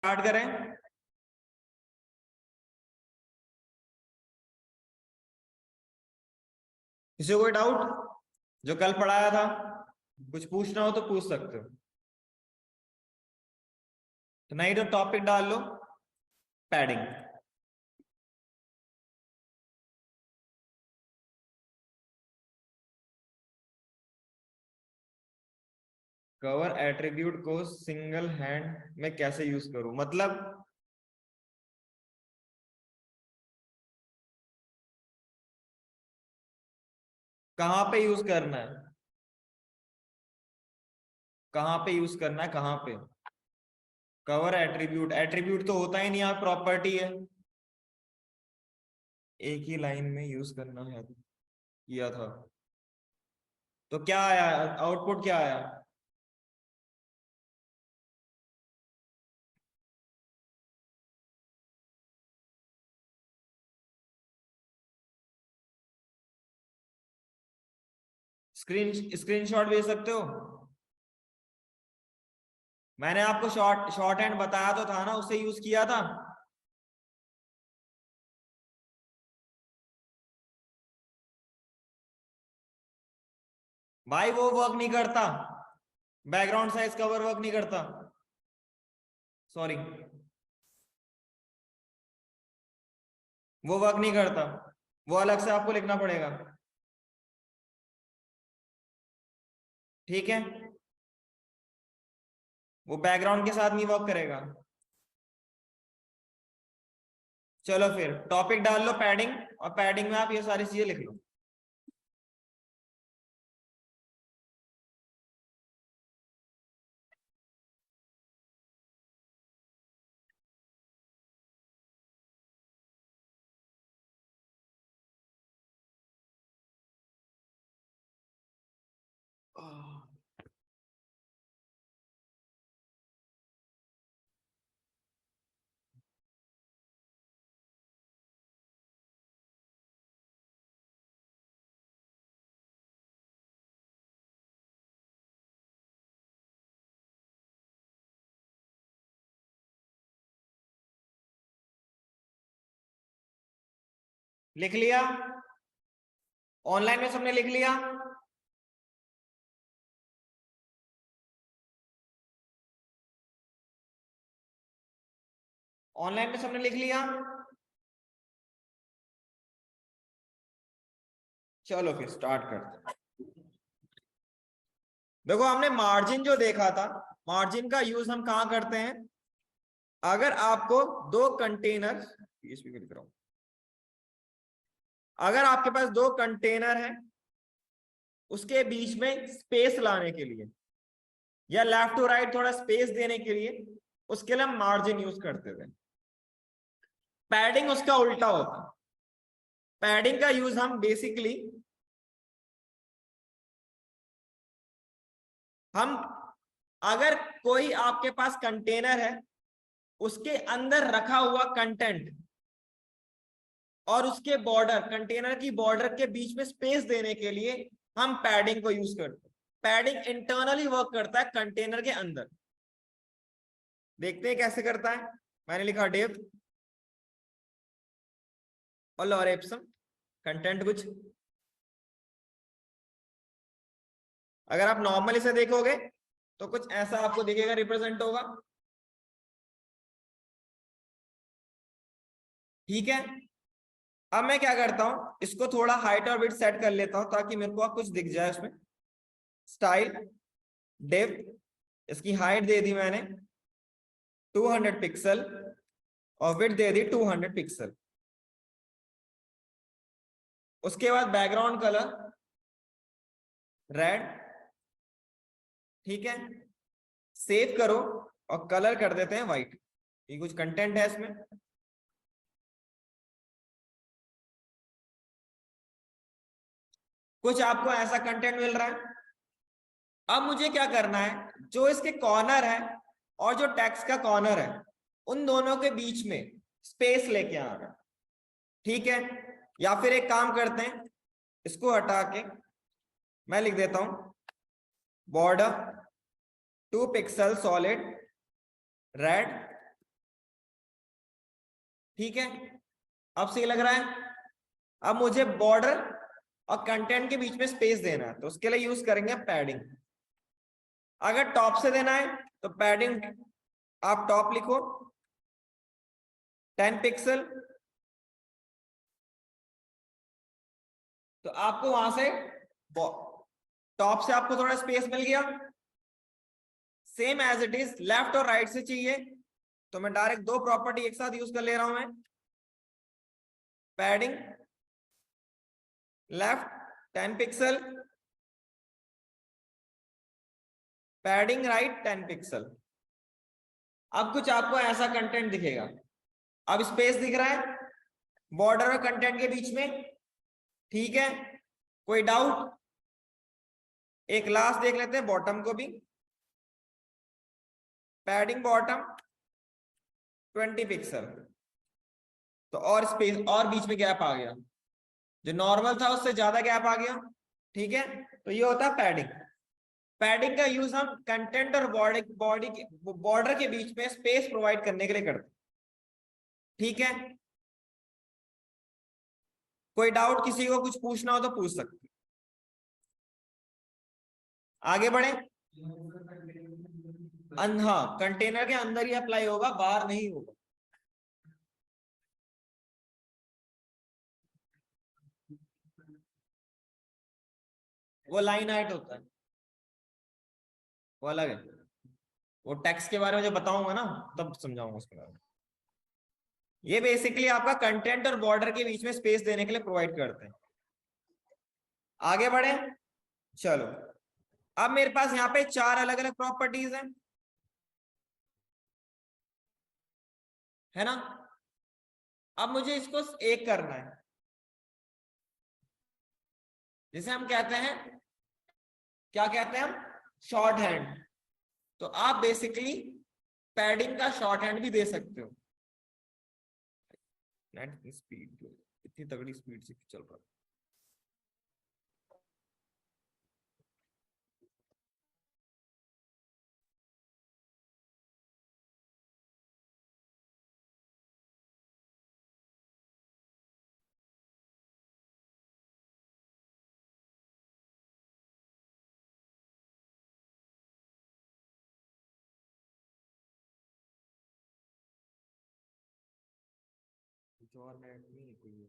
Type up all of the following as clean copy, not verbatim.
Start करें। किसी को कोई डाउट जो कल पढ़ाया था? कुछ पूछना हो तो पूछ सकते हो, तो नहीं तो टॉपिक डाल लो पैडिंग। कवर एट्रीब्यूट को सिंगल हैंड में कैसे यूज करूं, मतलब कहां पे यूज करना है, कहां पे यूज करना है, कहां पे? कवर एट्रीब्यूट, एट्रीब्यूट तो होता ही नहीं, यहाँ प्रॉपर्टी है, एक ही लाइन में यूज करना है किया था। तो क्या आया आउटपुट, क्या आया? स्क्रीनशॉट भेज सकते हो। मैंने आपको शॉर्ट हैंड बताया तो था ना, उससे यूज किया था। भाई वो वर्क नहीं करता, बैकग्राउंड साइज कवर वर्क नहीं करता, सॉरी, वो वर्क नहीं करता, वो अलग से आपको लिखना पड़ेगा। ठीक है, वो बैकग्राउंड के साथ नहीं वर्क करेगा। चलो फिर टॉपिक डाल लो पैडिंग, और पैडिंग में आप ये सारी चीजें लिख लो। लिख लिया? ऑनलाइन में सबने लिख लिया? ऑनलाइन में सबने लिख लिया? चलो फिर स्टार्ट करते हैं। देखो हमने मार्जिन जो देखा था, मार्जिन का यूज हम कहां करते हैं? अगर आपको दो कंटेनर, इसमें लिख रहा हूं, अगर आपके पास दो कंटेनर है, उसके बीच में स्पेस लाने के लिए या लेफ्ट टू राइट थोड़ा स्पेस देने के लिए, उसके लिए हम मार्जिन यूज करते थे। पैडिंग उसका उल्टा होता है। पैडिंग का यूज हम बेसिकली हम अगर कोई आपके पास कंटेनर है, उसके अंदर रखा हुआ कंटेंट और उसके बॉर्डर, कंटेनर की बॉर्डर के बीच में स्पेस देने के लिए हम पैडिंग को यूज करते हैं। पैडिंग इंटरनली वर्क करता है कंटेनर के अंदर। देखते हैं कैसे करता है। मैंने लिखा डेप्थ और लोअर एप्सम कंटेंट कुछ। अगर आप नॉर्मल इसे देखोगे तो कुछ ऐसा आपको दिखेगा, रिप्रेजेंट होगा। ठीक है, अब मैं क्या करता हूं, इसको थोड़ा हाइट और विड्थ सेट कर लेता हूं ताकि मेरे को कुछ दिख जाए उसमें। स्टाइल, डेप्थ, इसकी हाइट दे दी मैंने 200 पिक्सल और विड्थ दे दी 200 पिक्सल। उसके बाद बैकग्राउंड कलर रेड। ठीक है, सेव करो और कलर कर देते हैं व्हाइट। ये कुछ कंटेंट है इसमें। कुछ आपको ऐसा कंटेंट मिल रहा है। अब मुझे क्या करना है, जो इसके कॉर्नर है और जो टेक्स्ट का कॉर्नर है, उन दोनों के बीच में स्पेस लेके आ रहा है। ठीक है, या फिर एक काम करते हैं, इसको हटा के मैं लिख देता हूं बॉर्डर 2 पिक्सल सॉलिड रेड ठीक है, अब सही लग रहा है। अब मुझे बॉर्डर और कंटेंट के बीच में स्पेस देना है, तो उसके लिए यूज करेंगे पैडिंग। अगर टॉप से देना है तो पैडिंग आप टॉप लिखो 10 पिक्सल, तो आपको वहां से टॉप से आपको थोड़ा स्पेस मिल गया। Same as it is left और राइट से चाहिए तो मैं डायरेक्ट दो प्रॉपर्टी एक साथ यूज कर ले रहा हूं मैं। Padding left 10 pixel, padding right 10 pixel. अब कुछ आपको ऐसा कंटेंट दिखेगा, अब स्पेस दिख रहा है बॉर्डर और कंटेंट के बीच में, ठीक है। कोई डाउट? एक लास्ट देख लेते हैं बॉटम को भी, पैडिंग बॉटम 20 पिक्सल, तो और स्पेस और बीच में गैप आ गया, जो नॉर्मल था उससे ज्यादा गैप आ गया, ठीक है। तो ये होता है पैडिंग। पैडिंग का यूज हम कंटेंट और बॉर्डर के बीच में स्पेस प्रोवाइड करने के लिए करते हैं, ठीक है। कोई डाउट किसी को कुछ पूछना हो तो पूछ सकते हैं। आगे बढ़े। हाँ, कंटेनर के अंदर ही अप्लाई होगा, बाहर नहीं होगा। वो लाइन हाइट होता है, वो अलग है। वो टैक्स के बारे में जब बताऊंगा ना तब समझाऊंगा उसके बारे में। ये बेसिकली आपका कंटेंट और बॉर्डर के बीच में स्पेस देने के लिए प्रोवाइड करते हैं। आगे बढ़े, चलो। अब मेरे पास यहाँ पे चार अलग अलग प्रॉपर्टीज हैं, है ना। अब मुझे इसको एक करना है, जिसे हम कहते हैं, क्या कहते हैं हम, शॉर्ट हैंड। तो आप बेसिकली पैडिंग का शॉर्ट हैंड भी दे सकते हो। नेट की स्पीड इतनी तगड़ी स्पीड से चल रहा है। कुछ और नेट नहीं है कोई।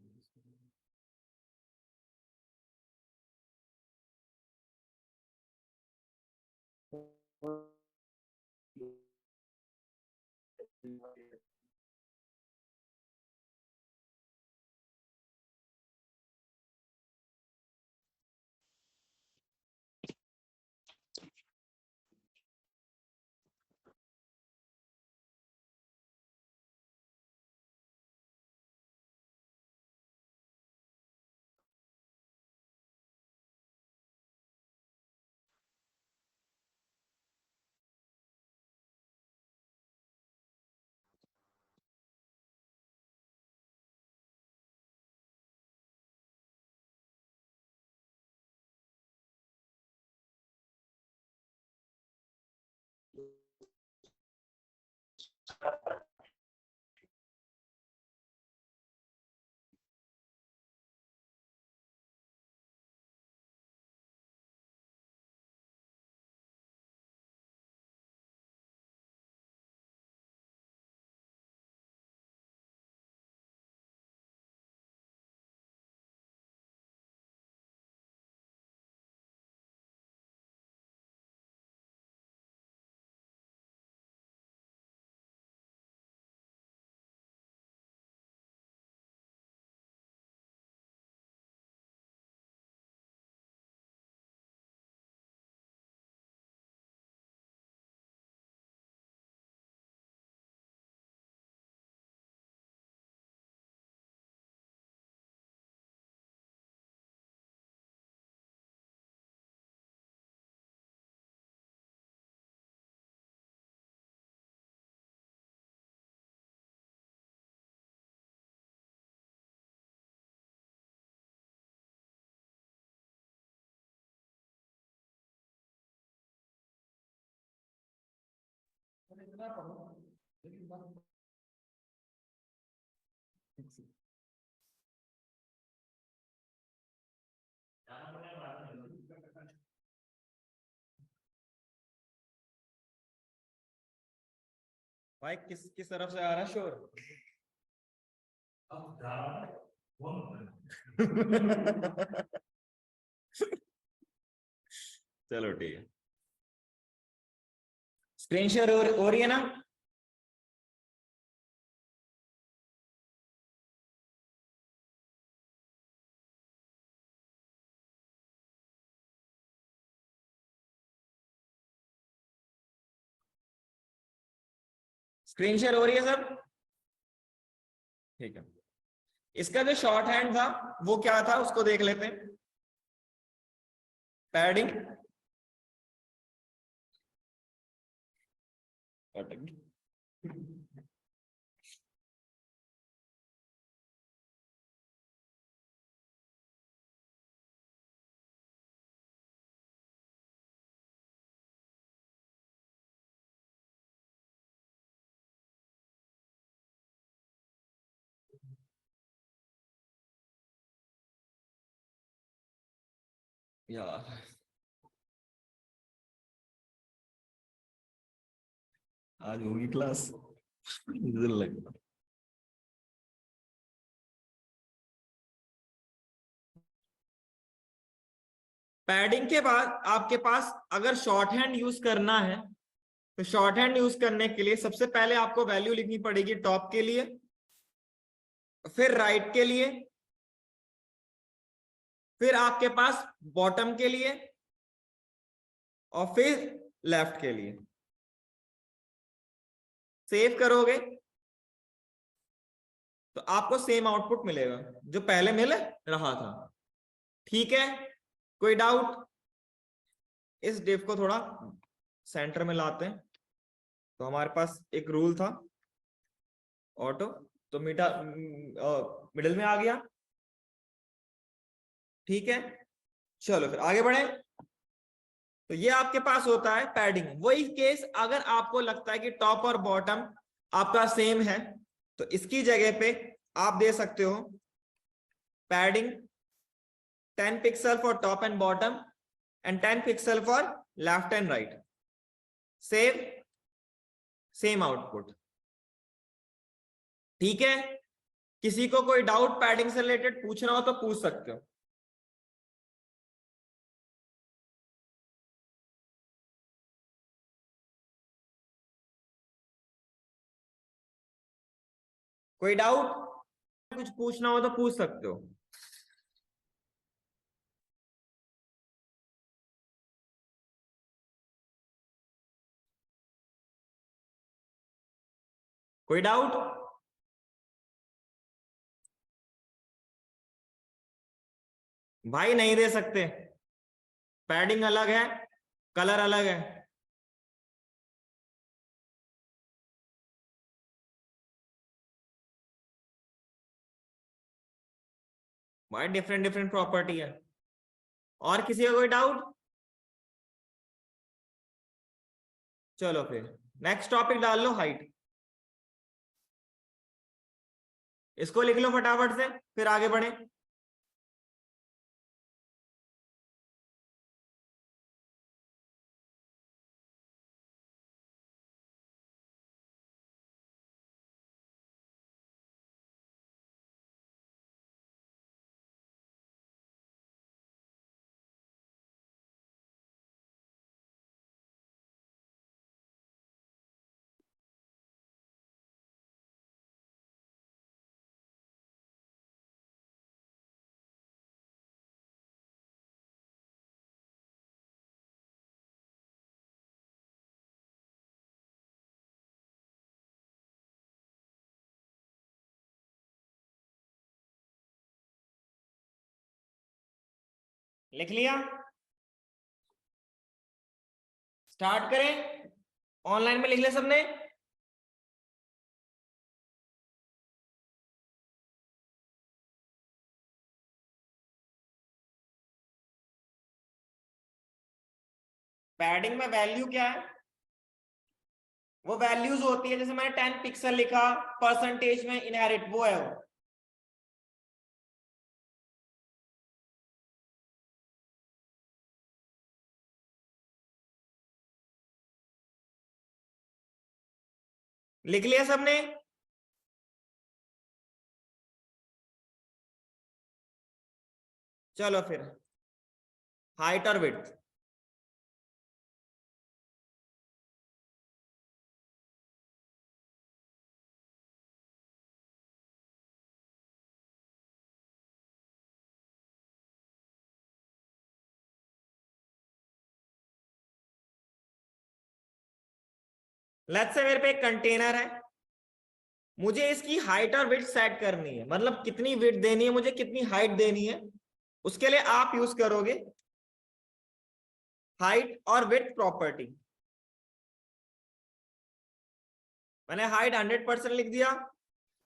भाई किस तरफ से आ रहा है शोर? चलो ठीक है, स्क्रीन शेयर हो रही है ना? स्क्रीन शेयर हो रही है सब? ठीक है, इसका जो शॉर्ट हैंड था वो क्या था उसको देख लेते हैं। पैडिंग यार, आज होगी क्लास लग। पैडिंग के बाद आपके पास अगर शॉर्ट हैंड यूज करना है तो शॉर्ट हैंड यूज करने के लिए सबसे पहले आपको वैल्यू लिखनी पड़ेगी टॉप के लिए, फिर राइट के लिए, फिर आपके पास बॉटम के लिए, और फिर लेफ्ट के लिए। सेव करोगे तो आपको सेम आउटपुट मिलेगा जो पहले मिल रहा था। ठीक है, कोई डाउट? इस डिव को थोड़ा सेंटर में लाते हैं। तो हमारे पास एक रूल था ऑटो, तो मिडल में आ गया। ठीक है, चलो फिर आगे बढ़े। तो ये आपके पास होता है पैडिंग। वही केस अगर आपको लगता है कि टॉप और बॉटम आपका सेम है तो इसकी जगह पे आप दे सकते हो padding 10 pixel for top and bottom and 10 pixel for left and right. Save, same output. ठीक है, किसी को कोई डाउट पैडिंग से रिलेटेड पूछना हो तो पूछ सकते हो। कोई डाउट? कुछ पूछना हो तो पूछ सकते हो। कोई डाउट? भाई नहीं दे सकते, पैडिंग अलग है, कलर अलग है। भाई डिफरेंट डिफरेंट प्रॉपर्टी है। और किसी का कोई डाउट? चलो फिर नेक्स्ट टॉपिक डाल लो, हाइट। इसको लिख लो फटाफट से, फिर आगे बढ़े। लिख लिया? स्टार्ट करें? ऑनलाइन में लिख लिया सबने? पैडिंग में वैल्यू क्या है? वो वैल्यूज होती है, जैसे मैंने 10 पिक्सल लिखा परसेंटेज में इनहेरिट, वो है वो। लिख लिया सबने? चलो फिर हाइट और विड्थ। लेट्स से मेरे पे एक कंटेनर है, मुझे इसकी हाइट और विड्थ सेट करनी है, मतलब कितनी विड्थ देनी है मुझे, कितनी हाइट देनी है। उसके लिए आप यूज करोगे हाइट और विड्थ प्रॉपर्टी। मैंने हाइट 100% लिख दिया,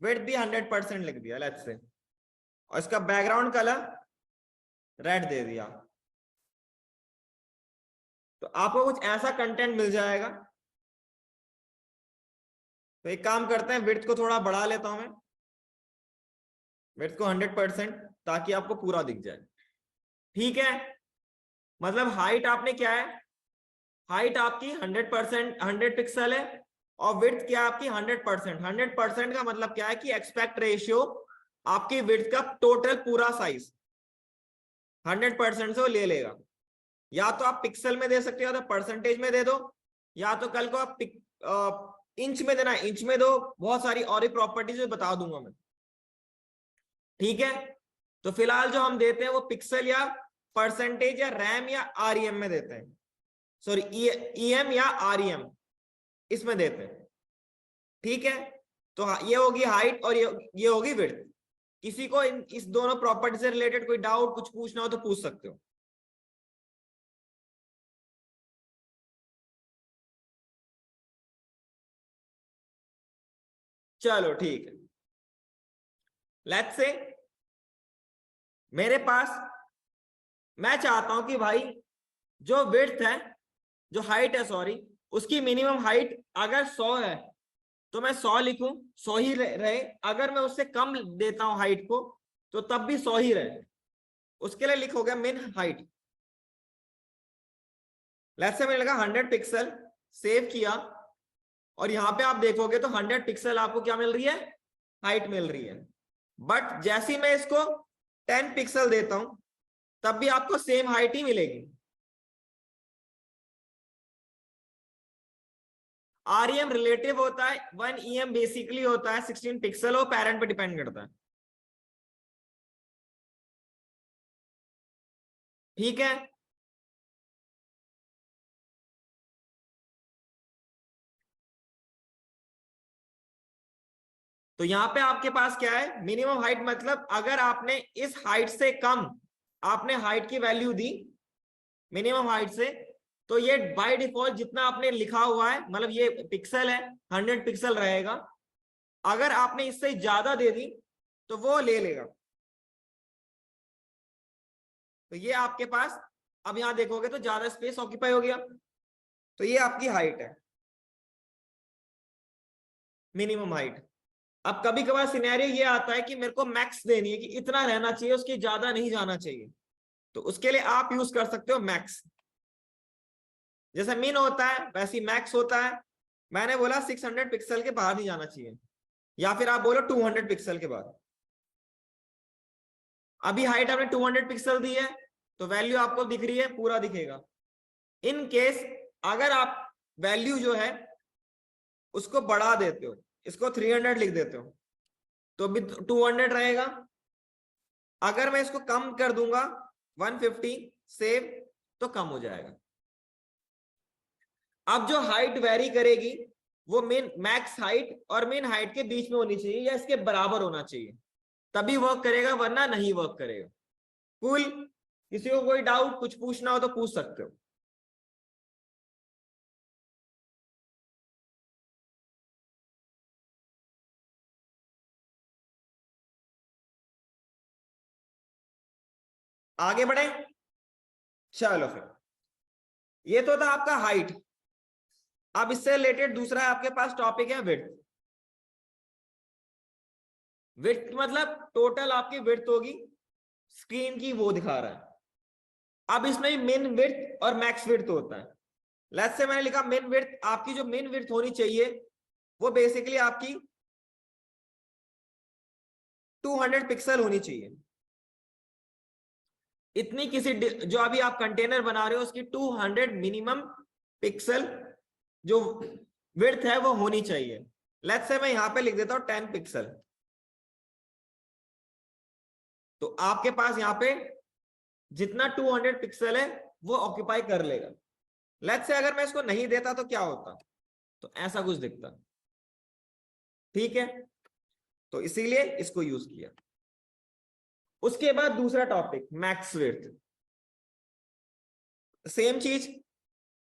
विड्थ भी 100% लिख दिया लेट्स से, और इसका बैकग्राउंड कलर रेड दे दिया। तो आपको कुछ ऐसा कंटेंट मिल जाएगा। तो एक काम करते हैं, विड्थ को थोड़ा बढ़ा लेता हूं मैं, विड्थ को 100%, ताकि आपको पूरा दिख जाए। ठीक है, मतलब हाइट आपने क्या है, हाइट आपकी 100%, 100 पिक्सल है, और विड्थ क्या आपकी 100%। 100% का मतलब क्या है कि एक्सपेक्ट रेशियो आपकी विड्थ का टोटल पूरा साइज 100% से वो ले लेगा। या तो आप पिक्सल में दे सकते हो, या तो परसेंटेज में दे दो, या तो कल को आप इंच में देना, इंच में दो, बहुत सारी और प्रॉपर्टीज बता दूंगा मैं। ठीक है, तो फिलहाल जो हम देते हैं वो पिक्सल या परसेंटेज या रैम या आरईएम में देते हैं, सॉरी ईएम या आरईएम इसमें देते हैं। ठीक है, तो ये होगी हाइट और ये होगी विड्थ। किसी को इस दोनों प्रॉपर्टी से रिलेटेड कोई डाउट कुछ पूछना हो तो पूछ सकते हो। चलो ठीक है, लेट्स से मेरे पास, मैं चाहता हूं कि भाई जो विड्थ है, जो हाइट है सॉरी, उसकी मिनिमम हाइट अगर 100 है तो मैं 100 लिखूं, 100 ही रहे। अगर मैं उससे कम देता हूं हाइट को तो तब भी 100 ही रहे। उसके लिए लिखोगे मिन हाइट। लेट्स से मैंने लगा 100 पिक्सल, सेव किया, और यहां पे आप देखोगे तो 100 पिक्सल आपको क्या मिल रही है, हाइट मिल रही है। बट जैसे ही मैं इसको 10 पिक्सल देता हूं तब भी आपको सेम हाइट ही मिलेगी। आरईएम रिलेटिव होता है, 1 ईएम बेसिकली होता है 16 पिक्सल, और पेरेंट पे डिपेंड करता है। ठीक है, तो यहां पे आपके पास क्या है, मिनिमम हाइट, मतलब अगर आपने इस हाइट से कम आपने हाइट की वैल्यू दी मिनिमम हाइट से, तो ये बाय डिफॉल्ट जितना आपने लिखा हुआ है, मतलब ये पिक्सल है 100 पिक्सल रहेगा। अगर आपने इससे ज्यादा दे दी तो वो ले लेगा। तो ये आपके पास, अब यहां देखोगे तो ज्यादा स्पेस ऑक्यूपाई हो गया, तो ये आपकी हाइट है, मिनिमम हाइट। अब कभी कभार सिनेरियो ये आता है कि मेरे को मैक्स देनी है, कि इतना रहना चाहिए, उसके ज्यादा नहीं जाना चाहिए, तो उसके लिए आप यूज कर सकते हो मैक्स। जैसे मिन होता है वैसे मैक्स होता है। मैंने बोला 600 पिक्सल के बाहर नहीं जाना चाहिए, या फिर आप बोलो 200 पिक्सल के बाद। अभी हाइट आपने 200 पिक्सल दी है तो वैल्यू आपको दिख रही है, पूरा दिखेगा। इन केस अगर आप वैल्यू जो है उसको बढ़ा देते हो, इसको 300 लिख देते हो, तो भी 200 रहेगा। अगर मैं इसको कम कर दूंगा 150 सेव, तो कम हो जाएगा। अब जो हाइट वेरी करेगी वो मेन मैक्स हाइट और मेन हाइट के बीच में होनी चाहिए, या इसके बराबर होना चाहिए, तभी वर्क करेगा, वरना नहीं वर्क करेगा। कूल, किसी को कोई डाउट कुछ पूछना हो तो पूछ सकते हो। आगे बढ़े, चलो फिर, ये तो था आपका हाइट। अब इससे रिलेटेड दूसरा आपके पास टॉपिक है विड्थ। विड्थ मतलब टोटल आपकी विड्थ होगी, स्क्रीन की वो दिखा रहा है। अब इसमें मिन विड्थ और मैक्स विड्थ होता है। लेट्स से मैंने लिखा मिन विड्थ, आपकी जो मिन विड्थ होनी चाहिए वो बेसिकली आपकी 200 पिक्सल होनी चाहिए। इतनी किसी जो अभी आप कंटेनर बना रहे हो उसकी 200 मिनिमम पिक्सल जो विड्थ है वो होनी चाहिए। लेट्स से मैं यहां पे लिख देता हूं 10 पिक्सल। तो आपके पास यहां पे जितना 200 पिक्सल है वो ऑक्यूपाई कर लेगा। लेट्स से अगर मैं इसको नहीं देता तो क्या होता, तो ऐसा कुछ दिखता। ठीक है, तो इसीलिए इसको यूज किया। उसके बाद दूसरा टॉपिक मैक्स विड्थ। सेम चीज,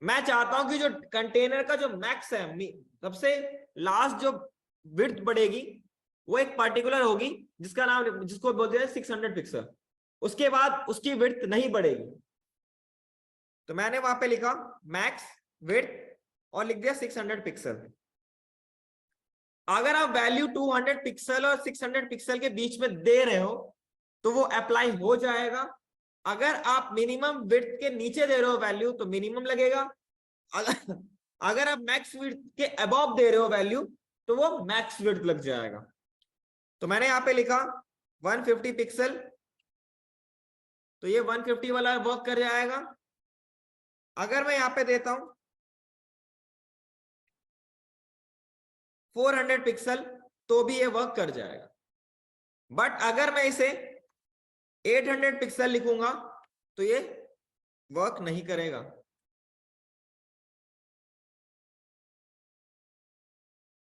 मैं चाहता हूं कि जो कंटेनर का जो मैक्स है, सबसे लास्ट जो विड्थ बढ़ेगी वो एक पर्टिकुलर होगी जिसका नाम, जिसको बोलते हैं 600 पिक्सल। उसके बाद उसकी विड्थ नहीं बढ़ेगी। तो मैंने वहां पे लिखा मैक्स विड्थ और लिख दिया 600 पिक्सल। अगर आप वैल्यू 200 पिक्सल और 600 पिक्सल के बीच में दे रहे हो तो वो अप्लाई हो जाएगा। अगर आप मिनिमम विड्थ के नीचे दे रहे हो वैल्यू तो मिनिमम लगेगा। अगर आप मैक्स विड्थ के अबव दे रहे हो वैल्यू तो वो मैक्स विड्थ लग जाएगा। तो मैंने यहां पे लिखा 150 पिक्सल, तो ये 150 वाला वर्क कर जाएगा। अगर मैं यहां पे देता हूं 400 पिक्सल तो भी ये वर्क कर जाएगा। बट अगर मैं इसे 800 पिक्सल लिखूंगा तो ये वर्क नहीं करेगा।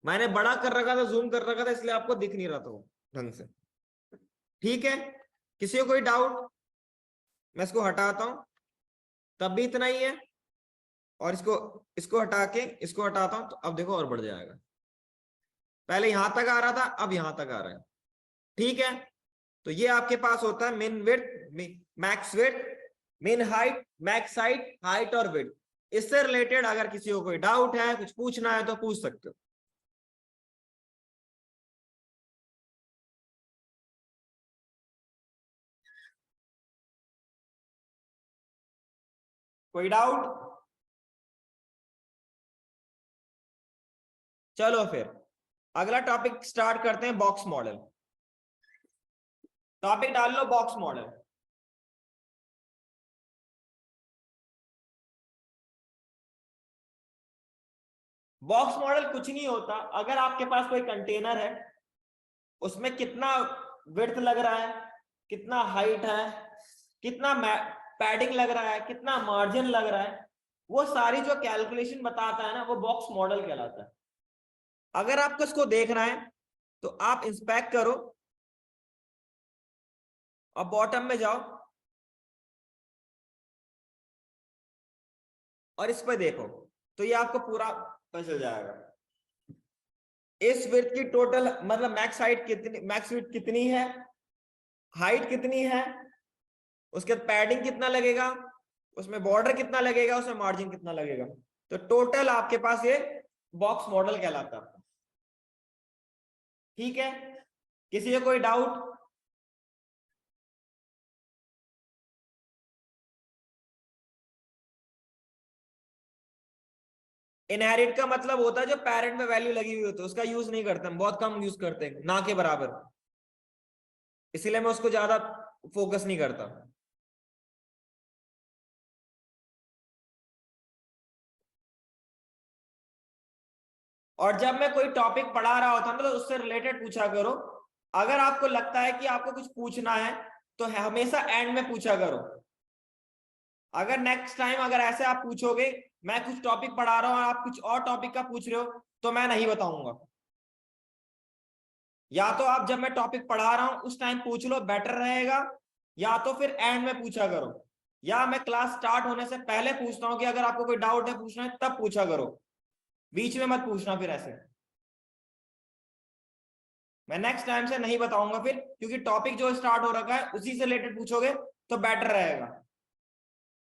मैंने बड़ा कर रखा था, जूम कर रखा था, इसलिए आपको दिख नहीं रहा था वो ढंग से। ठीक है, किसी को कोई डाउट? मैं इसको हटाता हूं, तब भी इतना ही है। और इसको इसको हटा के इसको हटाता हूं तो अब देखो और बढ़ जाएगा। पहले यहां तक आ रहा था, अब यहां तक आ रहा है। ठीक है, तो ये आपके पास होता है मिन विड्थ, मैक्स विड्थ, मिन हाइट, मैक्स हाइट, हाइट और विड्थ। इससे रिलेटेड अगर किसी को कोई डाउट है, कुछ पूछना है तो पूछ सकते हो। कोई डाउट? चलो फिर अगला टॉपिक स्टार्ट करते हैं, बॉक्स मॉडल। टॉपिक डाल लो बॉक्स मॉडल। बॉक्स मॉडल कुछ नहीं होता, अगर आपके पास कोई कंटेनर है उसमें कितना विड्थ लग रहा है, कितना हाइट है, कितना पैडिंग लग रहा है, कितना मार्जिन लग रहा है, वो सारी जो कैलकुलेशन बताता है ना वो बॉक्स मॉडल कहलाता है। अगर आपको इसको देखना है तो आप इंस्पेक्ट करो और बॉटम में जाओ और इस पर देखो तो ये आपको पूरा पता चल जाएगा। इस विड्थ की टोटल मतलब मैक्स हाइट कितनी, मैक्स विड्थ कितनी है, हाइट कितनी है, उसके बाद पैडिंग कितना लगेगा, उसमें बॉर्डर कितना लगेगा, उसमें मार्जिन कितना लगेगा। तो टोटल आपके पास ये बॉक्स मॉडल कहलाता है। ठीक है, किसी को कोई डाउट? इनहेरिट का मतलब होता है जो पेरेंट में वैल्यू लगी हुई होती है उसका यूज नहीं करते हम, बहुत कम यूज करते हैं, ना के बराबर। इसीलिए मैं उसको ज्यादा फोकस नहीं करता। और जब मैं कोई टॉपिक पढ़ा रहा होता हूं तो उससे रिलेटेड पूछा करो। अगर आपको लगता है कि आपको कुछ पूछना है तो हमेशा एंड में पूछा करो। अगर नेक्स्ट टाइम अगर ऐसे आप पूछोगे, मैं कुछ टॉपिक पढ़ा रहा हूं और आप कुछ और टॉपिक का पूछ रहे हो तो मैं नहीं बताऊंगा। या तो आप जब मैं टॉपिक पढ़ा रहा हूं उस टाइम पूछ लो, बेटर रहेगा। या तो फिर एंड में पूछा करो, या मैं क्लास स्टार्ट होने से पहले पूछता हूं कि अगर आपको कोई डाउट है पूछना है तब पूछा करो, बीच में मत पूछना फिर ऐसे। मैं नेक्स्ट टाइम से नहीं बताऊंगा फिर, क्योंकि टॉपिक जो स्टार्ट हो रखा है उसी से रिलेटेड पूछोगे तो बेटर रहेगा,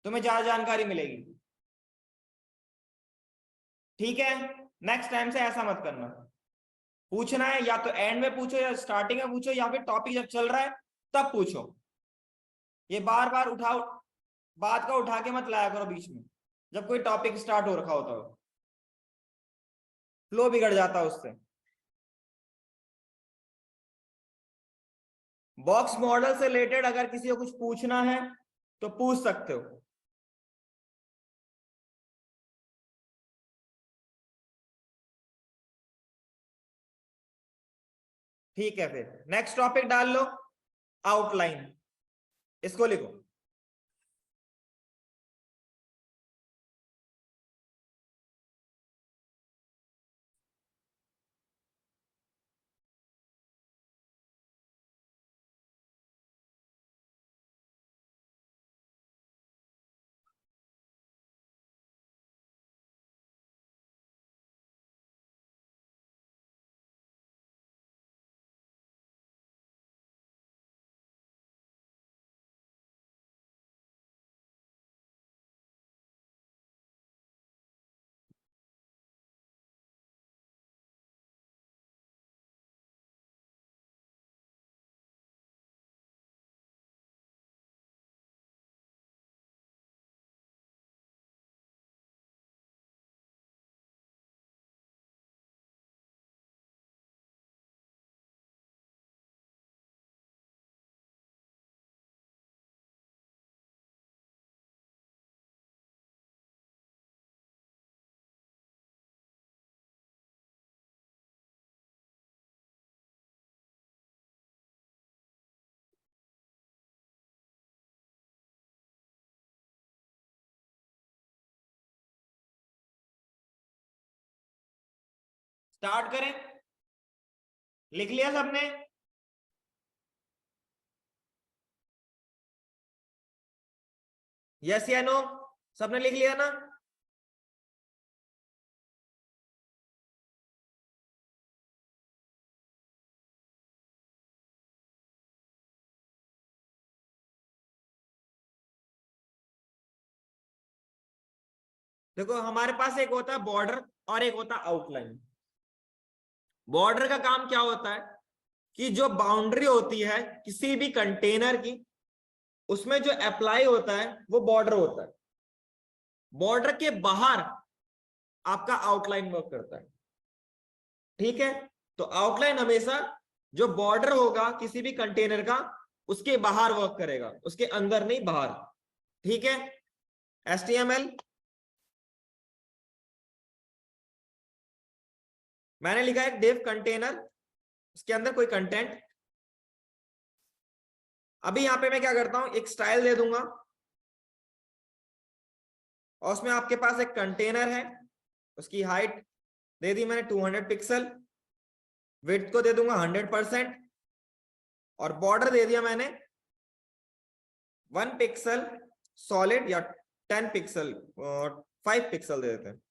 तुम्हें ज्यादा जानकारी मिलेगी। ठीक है, नेक्स्ट टाइम से ऐसा मत करना। पूछना है या तो एंड में पूछो या स्टार्टिंग में पूछो या फिर टॉपिक जब चल रहा है तब पूछो। ये बार बार उठाओ, बात का उठा के मत लाया करो बीच में जब कोई टॉपिक स्टार्ट हो रखा होता हो। फ्लो बिगड़ जाता है उससे। बॉक्स मॉडल से रिलेटेड अगर किसी को कुछ पूछना है तो पूछ सकते हो। ठीक है, फिर नेक्स्ट टॉपिक डाल लो, आउटलाइन। इसको लिखो। स्टार्ट करें? लिख लिया सबने? यस या नो? सबने लिख लिया ना? देखो, हमारे पास एक होता है बॉर्डर और एक होता है आउटलाइन। बॉर्डर का काम क्या होता है कि जो बाउंड्री होती है किसी भी कंटेनर की, उसमें जो अप्लाई होता है वो बॉर्डर होता है। बॉर्डर के बाहर आपका आउटलाइन वर्क करता है। ठीक है, तो आउटलाइन हमेशा जो बॉर्डर होगा किसी भी कंटेनर का, उसके बाहर वर्क करेगा, उसके अंदर नहीं, बाहर। ठीक है, HTML मैंने लिखा है डिव कंटेनर, उसके अंदर कोई कंटेंट। अभी यहां पे मैं क्या करता हूं, एक स्टाइल दे दूंगा और उसमें आपके पास एक कंटेनर है, उसकी हाइट दे दी मैंने 200 पिक्सल, विड्थ को दे दूंगा 100% और बॉर्डर दे दिया मैंने 1 पिक्सल सॉलिड या 10 पिक्सल और 5 पिक्सल दे देते हैं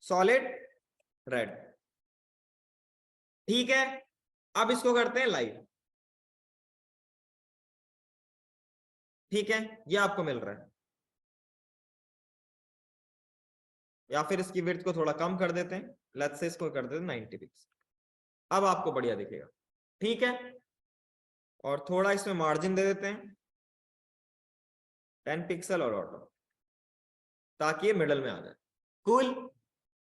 सॉलिड रेड। ठीक है, अब इसको करते हैं लाइव। ठीक है, ये आपको मिल रहा है, या फिर इसकी विड्थ को थोड़ा कम कर देते हैं, लेट्स से इसको कर देते हैं 90 पिक्सल। अब आपको बढ़िया दिखेगा। ठीक है, और थोड़ा इसमें मार्जिन दे देते हैं 10 पिक्सल और ऑटो, ताकि ये मिडल में आ जाए। कूल,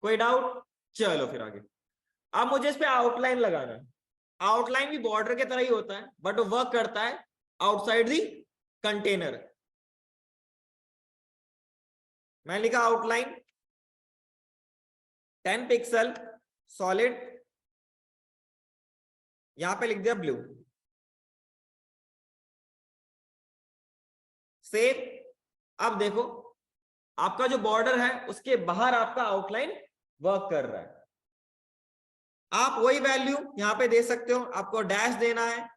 कोई डाउट? चलो फिर आगे। अब मुझे इस पे आउटलाइन लगाना है। आउटलाइन भी बॉर्डर के तरह ही होता है, बट वो वर्क करता है आउटसाइड दी कंटेनर। मैं लिखा आउटलाइन 10 पिक्सल सॉलिड, यहां पे लिख दिया ब्लू, सेव। अब देखो, आपका जो बॉर्डर है उसके बाहर आपका आउटलाइन वर्क कर रहा है। आप वही वैल्यू यहां पे दे सकते हो, आपको डैश देना है,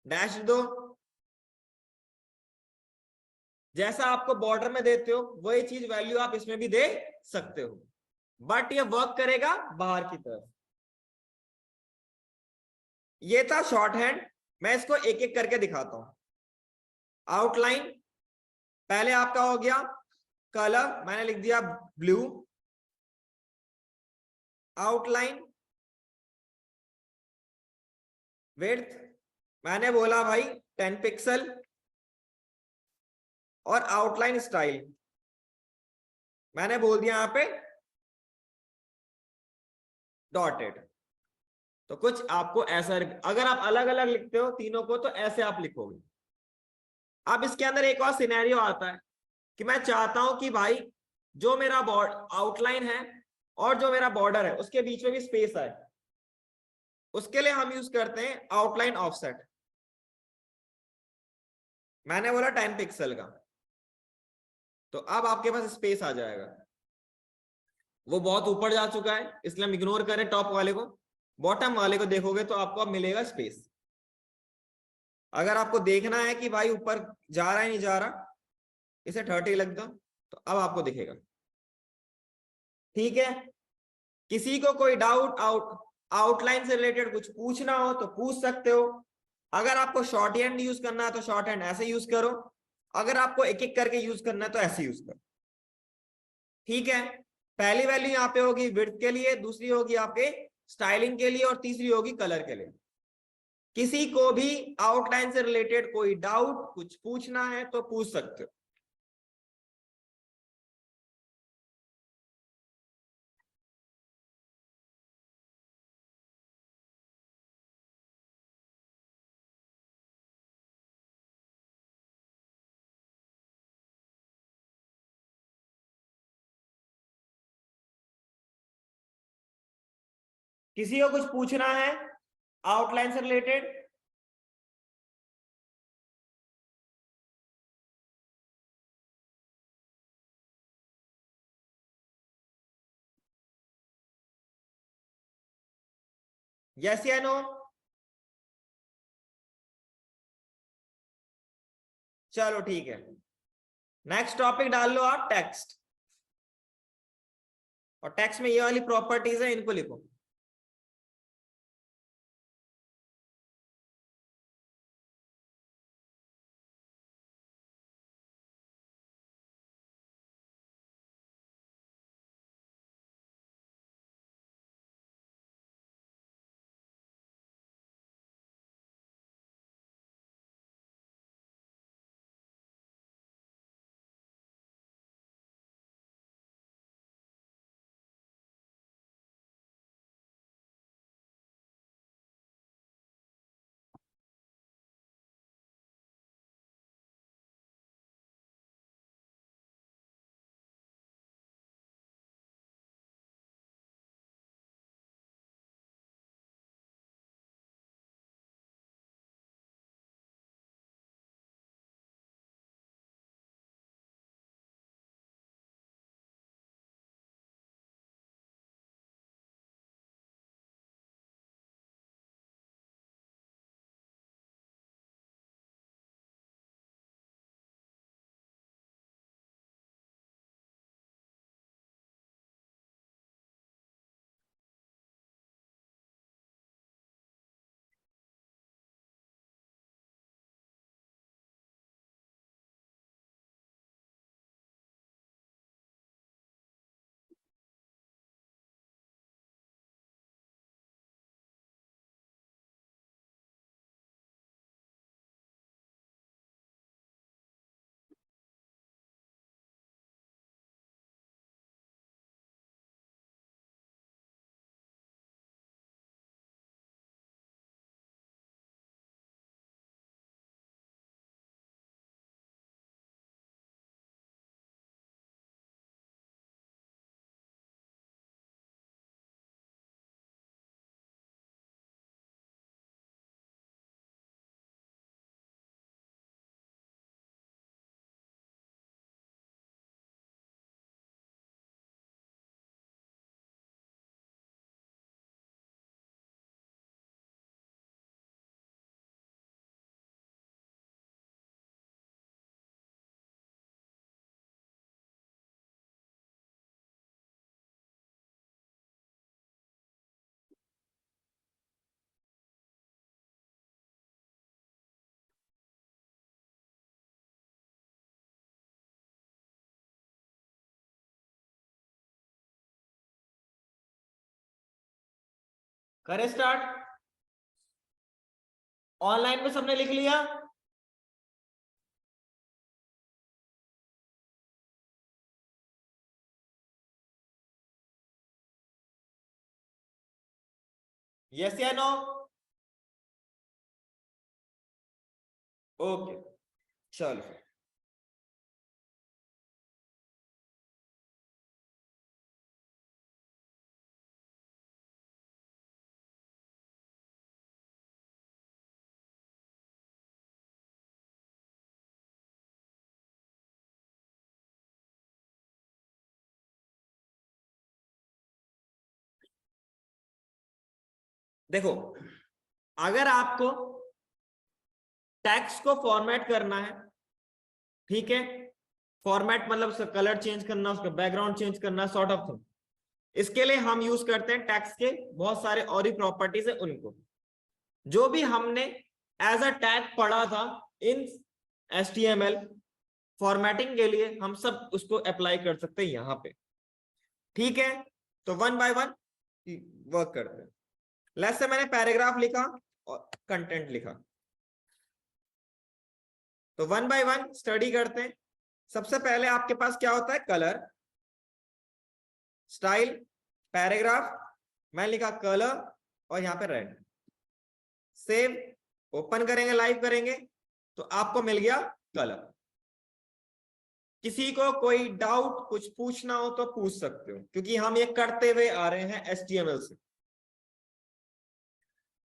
डैश दो। जैसा आपको बॉर्डर में देते हो वही चीज वैल्यू आप इसमें भी दे सकते हो, बट ये वर्क करेगा बाहर की तरफ। ये था शॉर्ट हैंड, मैं इसको एक एक करके दिखाता हूं। आउटलाइन पहले आपका हो गया, कलर मैंने लिख दिया ब्लू, आउटलाइन विड्थ मैंने बोला भाई 10 पिक्सल, और आउटलाइन स्टाइल मैंने बोल दिया यहां पे डॉटेड। तो कुछ आपको ऐसा, अगर आप अलग अलग लिखते हो तीनों को तो ऐसे आप लिखोगे। अब इसके अंदर एक और सिनेरियो आता है कि मैं चाहता हूं कि भाई जो मेरा आउटलाइन है और जो मेरा बॉर्डर है उसके बीच में भी स्पेस आए। उसके लिए हम यूज करते हैं आउटलाइन ऑफसेट। मैंने बोला 10 पिक्सल का, तो अब आपके पास स्पेस आ जाएगा। वो बहुत ऊपर जा चुका है इसलिए हम इग्नोर करें टॉप वाले को। बॉटम वाले को देखोगे तो आपको अब मिलेगा स्पेस। अगर आपको देखना है कि भाई ऊपर जा रहा है नहीं जा रहा, इसे 30 लग दो, तो अब आपको दिखेगा। ठीक है, किसी को कोई डाउट आउटलाइन से रिलेटेड कुछ पूछना हो तो पूछ सकते हो। अगर आपको शॉर्ट हैंड यूज करना है तो शॉर्ट हैंड ऐसे यूज करो, अगर आपको एक एक करके यूज करना है तो ऐसे यूज करो। ठीक है, पहली वैल्यू यहाँ पे होगी विड्थ के लिए, दूसरी होगी आपके स्टाइलिंग के लिए, और तीसरी होगी कलर के लिए। किसी को भी आउटलाइन से रिलेटेड कोई डाउट कुछ पूछना है तो पूछ सकते हो। किसी को कुछ पूछना है आउटलाइन से रिलेटेड? यस या नो? चलो ठीक है, नेक्स्ट टॉपिक डाल लो आप टेक्स्ट। और टेक्स्ट में ये वाली प्रॉपर्टीज है, इनको लिखो। करें स्टार्ट? ऑनलाइन में सबने लिख लिया? यस या नो? ओके, चलो। देखो, अगर आपको टेक्स्ट को फॉर्मेट करना है, ठीक है, फॉर्मेट मतलब उसका कलर चेंज करना, उसका बैकग्राउंड चेंज करना, सॉर्ट ऑफ थिंग, इसके लिए हम यूज करते हैं टेक्स्ट के बहुत सारे और ही प्रॉपर्टीज है उनको, जो भी हमने एज अ टैग पढ़ा था इन HTML फॉर्मेटिंग के लिए, हम सब उसको अप्लाई कर सकते हैं यहां पे, ठीक है। तो वन बाय वन वर्क करते हैं। लेट्स से मैंने पैराग्राफ लिखा और कंटेंट लिखा, तो वन बाय वन स्टडी करते हैं। सबसे पहले आपके पास क्या होता है? कलर, स्टाइल, पैराग्राफ, मैं लिखा कलर और यहां पे रेड। सेव, ओपन करेंगे, लाइव करेंगे, तो आपको मिल गया कलर। किसी को कोई डाउट कुछ पूछना हो तो पूछ सकते हो, क्योंकि हम ये करते हुए आ रहे हैं HTML से।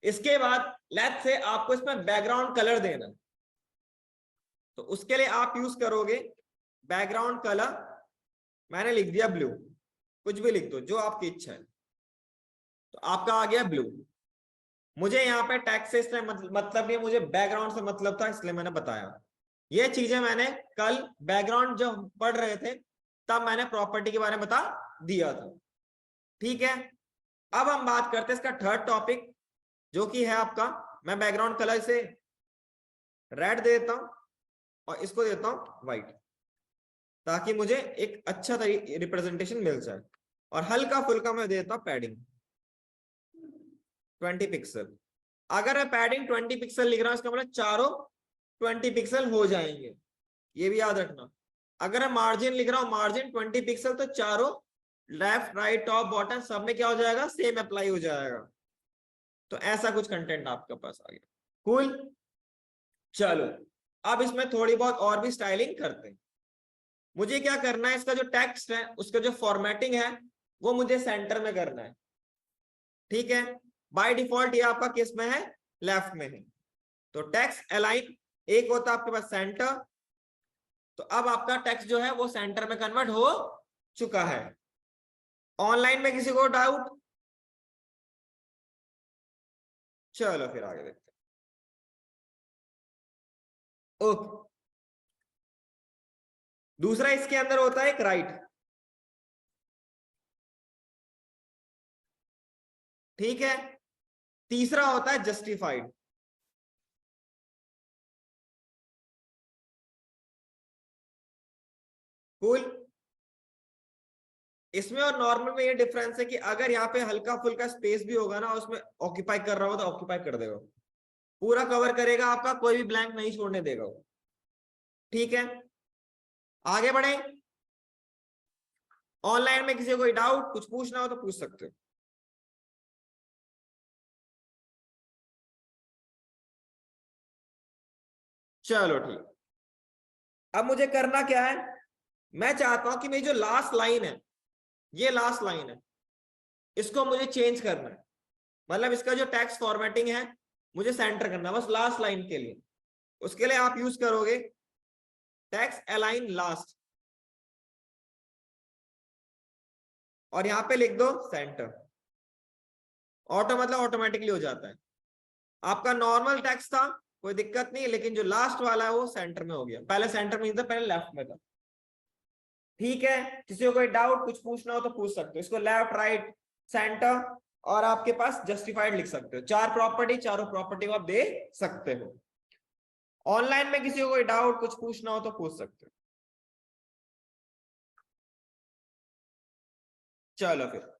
इसके बाद लेट्स से आपको इसमें बैकग्राउंड कलर देना, तो उसके लिए आप यूज करोगे बैकग्राउंड कलर। मैंने लिख दिया ब्लू, कुछ भी लिख दो जो आपकी इच्छा है, तो आपका आ गया ब्लू। मुझे यहाँ पे टैक्स से इसलिए मतलब नहीं, मुझे बैकग्राउंड से मतलब था, इसलिए मैंने बताया। ये चीजें मैंने कल बैकग्राउंड जो पढ़ रहे थे तब मैंने प्रॉपर्टी के बारे में बता दिया था, ठीक है। अब हम बात करते हैं इसका थर्ड टॉपिक, जो कि है आपका, मैं बैकग्राउंड कलर से रेड दे देता हूं और इसको देता हूं व्हाइट, ताकि मुझे एक अच्छा रिप्रेजेंटेशन मिल जाए। और हल्का फुल्का मैं देता हूं पैडिंग 20 पिक्सल। अगर मैं पैडिंग 20 पिक्सल लिख रहा हूं, इसका मतलब चारों 20 पिक्सल हो जाएंगे, ये भी याद रखना। अगर मैं मार्जिन लिख रहा हूं, मार्जिन 20 पिक्सल, तो चारों लेफ्ट राइट टॉप बॉटम सब में क्या हो जाएगा? सेम अप्लाई हो जाएगा। तो ऐसा कुछ कंटेंट आपके पास आ गया, कूल। चलो, अब इसमें थोड़ी बहुत और भी स्टाइलिंग करते हैं। मुझे क्या करना है, इसका जो टेक्स्ट है उसका जो फॉर्मेटिंग है वो मुझे सेंटर में करना है, ठीक है। बाय डिफॉल्ट ये आपका किस में है? लेफ्ट में है। तो टेक्स्ट अलाइन एक होता है आपके पास सेंटर, तो अब आपका टेक्स्ट जो है वो सेंटर में कन्वर्ट हो चुका है। ऑनलाइन में किसी को डाउट? चलो फिर आगे देखते हैं। ओके, दूसरा इसके अंदर होता है एक राइट, ठीक है। तीसरा होता है जस्टिफाइड, कूल। इसमें और नॉर्मल में ये डिफरेंस है कि अगर यहाँ पे हल्का फुल्का स्पेस भी होगा ना, उसमें ऑक्यूपाई कर रहा हो तो ऑक्यूपाई कर देगा, पूरा कवर करेगा आपका, कोई भी ब्लैंक नहीं छोड़ने देगा वो, ठीक है। आगे बढ़े। ऑनलाइन में किसी को कोई डाउट कुछ पूछना हो तो पूछ सकते हो। चलो ठीक, अब मुझे करना क्या है, मैं चाहता हूं कि मेरी जो लास्ट लाइन है, ये लास्ट लाइन है, इसको मुझे चेंज करना है। मतलब इसका जो टेक्स्ट फॉर्मेटिंग है मुझे सेंटर करना है बस लास्ट लाइन के लिए। उसके लिए आप यूज करोगे टेक्स्ट अलाइन लास्ट, और यहां पे लिख दो सेंटर। ऑटो मतलब ऑटोमेटिकली हो जाता है। आपका नॉर्मल टेक्स्ट था, कोई दिक्कत नहीं, लेकिन जो लास्ट वाला है वो सेंटर में हो गया, पहले सेंटर में नहीं था, पहले लेफ्ट में था, ठीक है। किसी को कोई डाउट कुछ पूछना हो तो पूछ सकते हो। इसको लेफ्ट राइट सेंटर और आपके पास जस्टिफाइड लिख सकते हो। चार प्रॉपर्टी, चारों प्रॉपर्टी को आप दे सकते हो। ऑनलाइन में किसी को कोई डाउट कुछ पूछना हो तो पूछ सकते हो। चलो फिर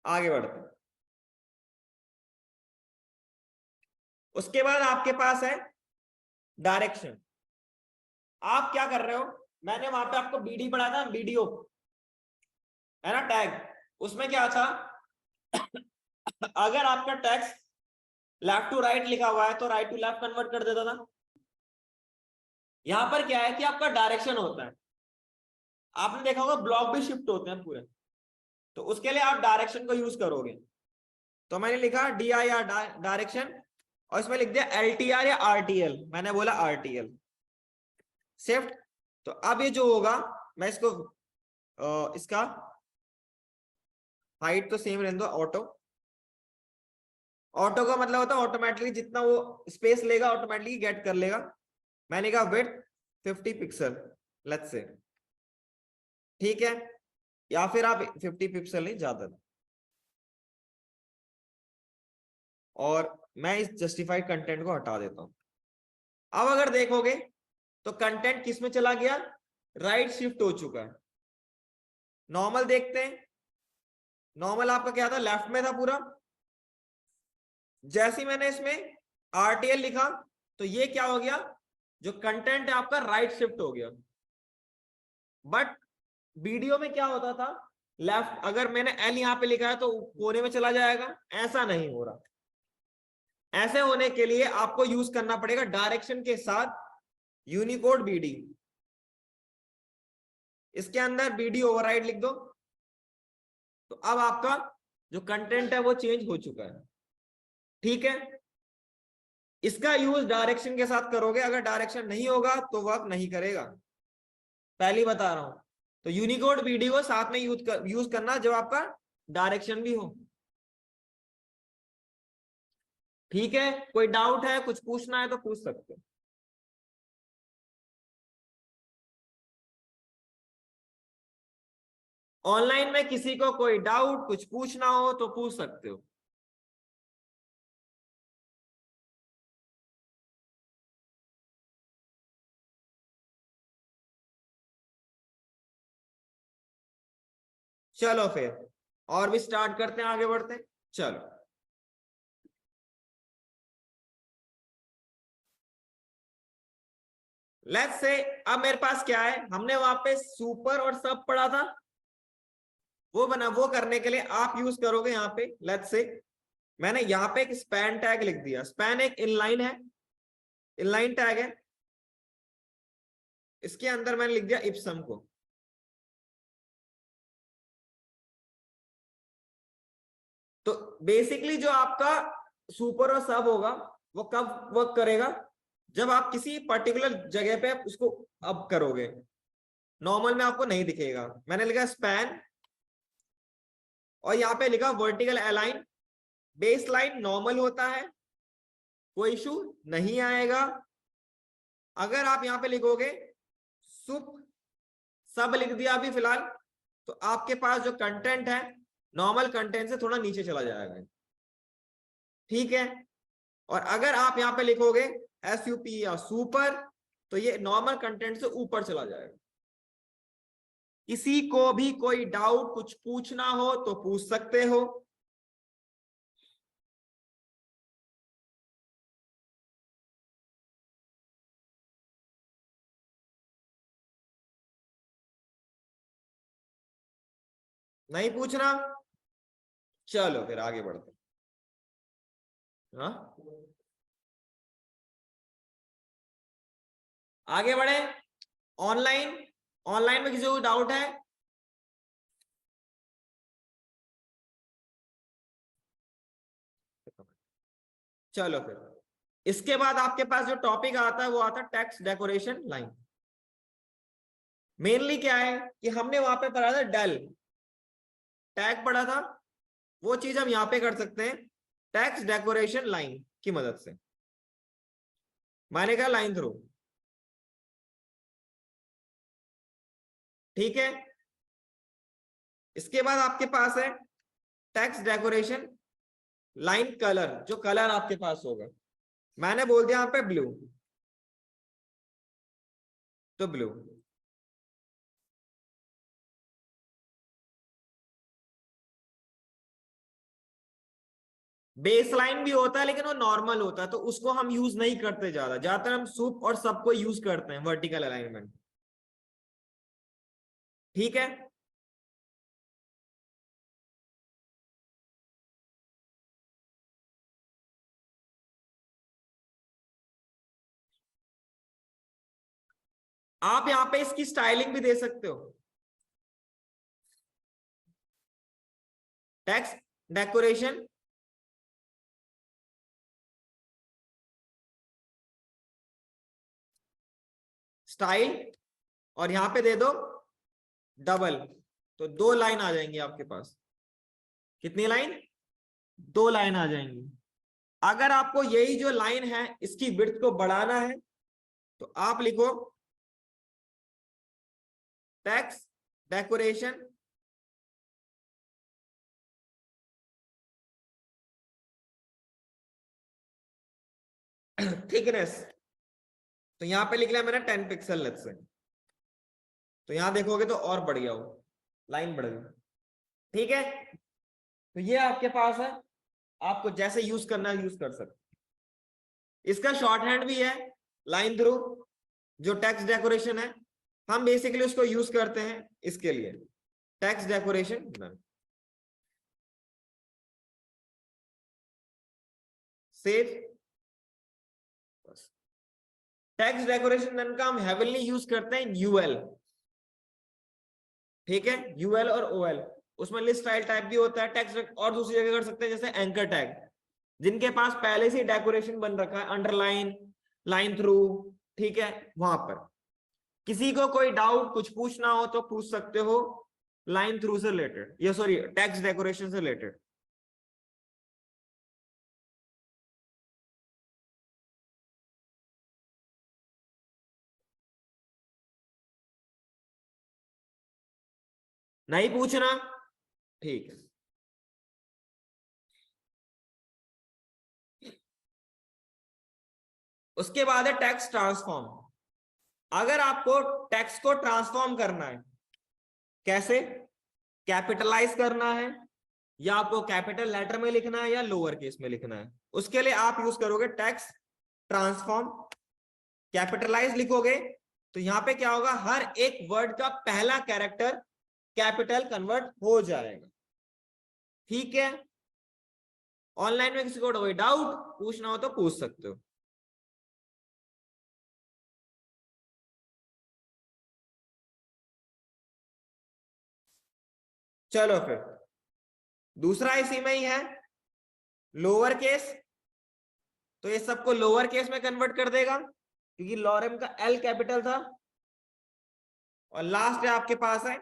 आगे बढ़ते हैं। उसके बाद आपके पास है डायरेक्शन। आप क्या कर रहे हो, मैंने वहां पे आपको बीडी पढ़ा था, वीडियो है ना, टैग, उसमें क्या था अगर आपका टेक्स्ट लेफ्ट टू राइट लिखा हुआ है तो राइट टू लेफ्ट कन्वर्ट कर देता था। यहां पर क्या है कि आपका डायरेक्शन होता है, आपने देखा होगा ब्लॉक भी शिफ्ट होते हैं पूरे, तो उसके लिए आप डायरेक्शन को यूज करोगे। तो मैंने लिखा डी आई आर डायरेक्शन, और इसमें लिख दिया एल टी आर या आर टी एल, मैंने बोला आर टी एल शिफ्ट। तो अब ये जो होगा, मैं इसको इसका हाइट तो सेम रहने दो, ऑटो। ऑटो का मतलब होता है ऑटोमेटिकली जितना वो स्पेस लेगा ऑटोमेटिकली गेट कर लेगा। मैंने कहा विड्थ 50 पिक्सल, लेट्स से, ठीक है, या फिर आप 50 पिक्सल नहीं, ज्यादा। और मैं इस जस्टिफाइड कंटेंट को हटा देता हूं। अब अगर देखोगे तो कंटेंट किस में चला गया, राइट शिफ्ट हो चुका है। नॉर्मल देखते हैं, नॉर्मल आपका क्या था, लेफ्ट में था पूरा। जैसे ही मैंने इसमें आरटीएल लिखा तो ये क्या हो गया, जो कंटेंट है आपका राइट शिफ्ट हो गया। बट वीडियो में क्या होता था, लेफ्ट, अगर मैंने एल यहां पे लिखा है तो कोने में चला जाएगा, ऐसा नहीं हो रहा। ऐसे होने के लिए आपको यूज करना पड़ेगा डायरेक्शन के साथ यूनिकोड बीडी। इसके अंदर बीडी ओवरराइड लिख दो, तो अब आपका जो कंटेंट है वो चेंज हो चुका है, ठीक है। इसका यूज डायरेक्शन के साथ करोगे, अगर डायरेक्शन नहीं होगा तो वर्क नहीं करेगा, पहली बता रहा हूं। तो यूनिकोड बीडी को साथ में यूज करना जब आपका डायरेक्शन भी हो, ठीक है। कोई डाउट है, कुछ पूछना है तो पूछ सकते हो। ऑनलाइन में किसी को कोई डाउट कुछ पूछना हो तो पूछ सकते हो। चलो फिर और भी स्टार्ट करते हैं, आगे बढ़ते हैं, चलो। लेट्स से अब मेरे पास क्या है, हमने वहां पे सुपर और सब पढ़ा था, वो करने के लिए आप यूज करोगे यहाँ पे। लेट्स से मैंने यहाँ पे एक स्पैन टैग लिख दिया। स्पैन एक इनलाइन है, इनलाइन टैग है। इसके अंदर मैंने लिख दिया इप्सम को। तो बेसिकली जो आपका सुपर और सब होगा वो कब वर्क करेगा, जब आप किसी पर्टिकुलर जगह पे उसको अब करोगे, नॉर्मल में आपको नहीं दिखेगा। मैंने लिखा स्पैन और यहाँ पे लिखा vertical align. Base line normal होता है, कोई इशू नहीं आएगा। अगर आप यहाँ पे लिखोगे सुप सब लिख दिया अभी फिलहाल, तो आपके पास जो कंटेंट है नॉर्मल कंटेंट से थोड़ा नीचे चला जाएगा, ठीक है। और अगर आप यहाँ पे लिखोगे SUP या सुपर, तो ये नॉर्मल कंटेंट से ऊपर चला जाएगा। किसी को भी कोई डाउट कुछ पूछना हो तो पूछ सकते हो। नहीं पूछना, चलो फिर आगे बढ़ते। हाँ, आगे बढ़े। ऑनलाइन, ऑनलाइन में किसी को डाउट है? चलो फिर इसके बाद आपके पास जो टॉपिक आता है वो आता है टेक्स्ट डेकोरेशन लाइन। मेनली क्या है कि हमने वहां पे पढ़ा था डेल टैग पढ़ा था, वो चीज हम यहाँ पे कर सकते हैं टेक्स्ट डेकोरेशन लाइन की मदद से। मैंने कहा लाइन थ्रू, ठीक है। इसके बाद आपके पास है टेक्स्ट डेकोरेशन लाइन कलर, जो कलर आपके पास होगा। मैंने बोल दिया यहाँ पे ब्लू, तो ब्लू। बेस लाइन भी होता है लेकिन वो नॉर्मल होता है, तो उसको हम यूज नहीं करते ज्यादा, ज्यादातर हम सुप और सबको यूज करते हैं वर्टिकल अलाइनमेंट, ठीक है। आप यहाँ पे इसकी स्टाइलिंग भी दे सकते हो, टेक्स्ट डेकोरेशन, स्टाइल, और यहां पे दे दो डबल, तो 2 लाइन आ जाएंगी आपके पास। कितनी लाइन? 2 लाइन आ जाएंगी। अगर आपको यही जो लाइन है इसकी विड्थ को बढ़ाना है तो आप लिखो टेक्स्ट डेकोरेशन थिकनेस, तो यहां पे लिख लिया मैंने 10 पिक्सल लेट से, तो यहां देखोगे तो और बढ़ गया, वो लाइन बढ़ गई। ठीक है, तो ये आपके पास है, आपको जैसे यूज करना है यूज कर सकते। इसका शॉर्ट हैंड भी है लाइन थ्रू, जो टेक्स्ट डेकोरेशन है, हम बेसिकली उसको यूज करते हैं इसके लिए, text decoration save. Text decoration none का हम हेवनली यूज करते हैं यूएल, ठीक है, यूएल और ओएल, उसमें लिस्ट स्टाइल टाइप भी होता है। टेक्स्ट और दूसरी जगह कर सकते हैं जैसे एंकर टैग, जिनके पास पहले से डेकोरेशन बन रखा है, अंडरलाइन, लाइन थ्रू, ठीक है, वहां पर किसी को कोई डाउट कुछ पूछना हो तो पूछ सकते हो लाइन थ्रू से रिलेटेड, या सॉरी टेक्स्ट डेकोरेशन से रिलेटेड। नहीं पूछना, ठीक है। उसके बाद है टेक्स्ट ट्रांसफॉर्म। अगर आपको टेक्स्ट को ट्रांसफॉर्म करना है, कैसे? कैपिटलाइज करना है, या आपको कैपिटल लेटर में लिखना है या लोअर केस में लिखना है, उसके लिए आप यूज करोगे टेक्स्ट ट्रांसफॉर्म। कैपिटलाइज लिखोगे तो यहां पे क्या होगा, हर एक वर्ड का पहला कैरेक्टर कैपिटल कन्वर्ट हो जाएगा। ठीक है, ऑनलाइन में किसी को कोई डाउट पूछना हो तो पूछ सकते हो। चलो फिर दूसरा इसी में ही है, लोअर केस, तो ये सबको लोअर केस में कन्वर्ट कर देगा क्योंकि लॉरेम का एल कैपिटल था। और लास्ट है आपके पास है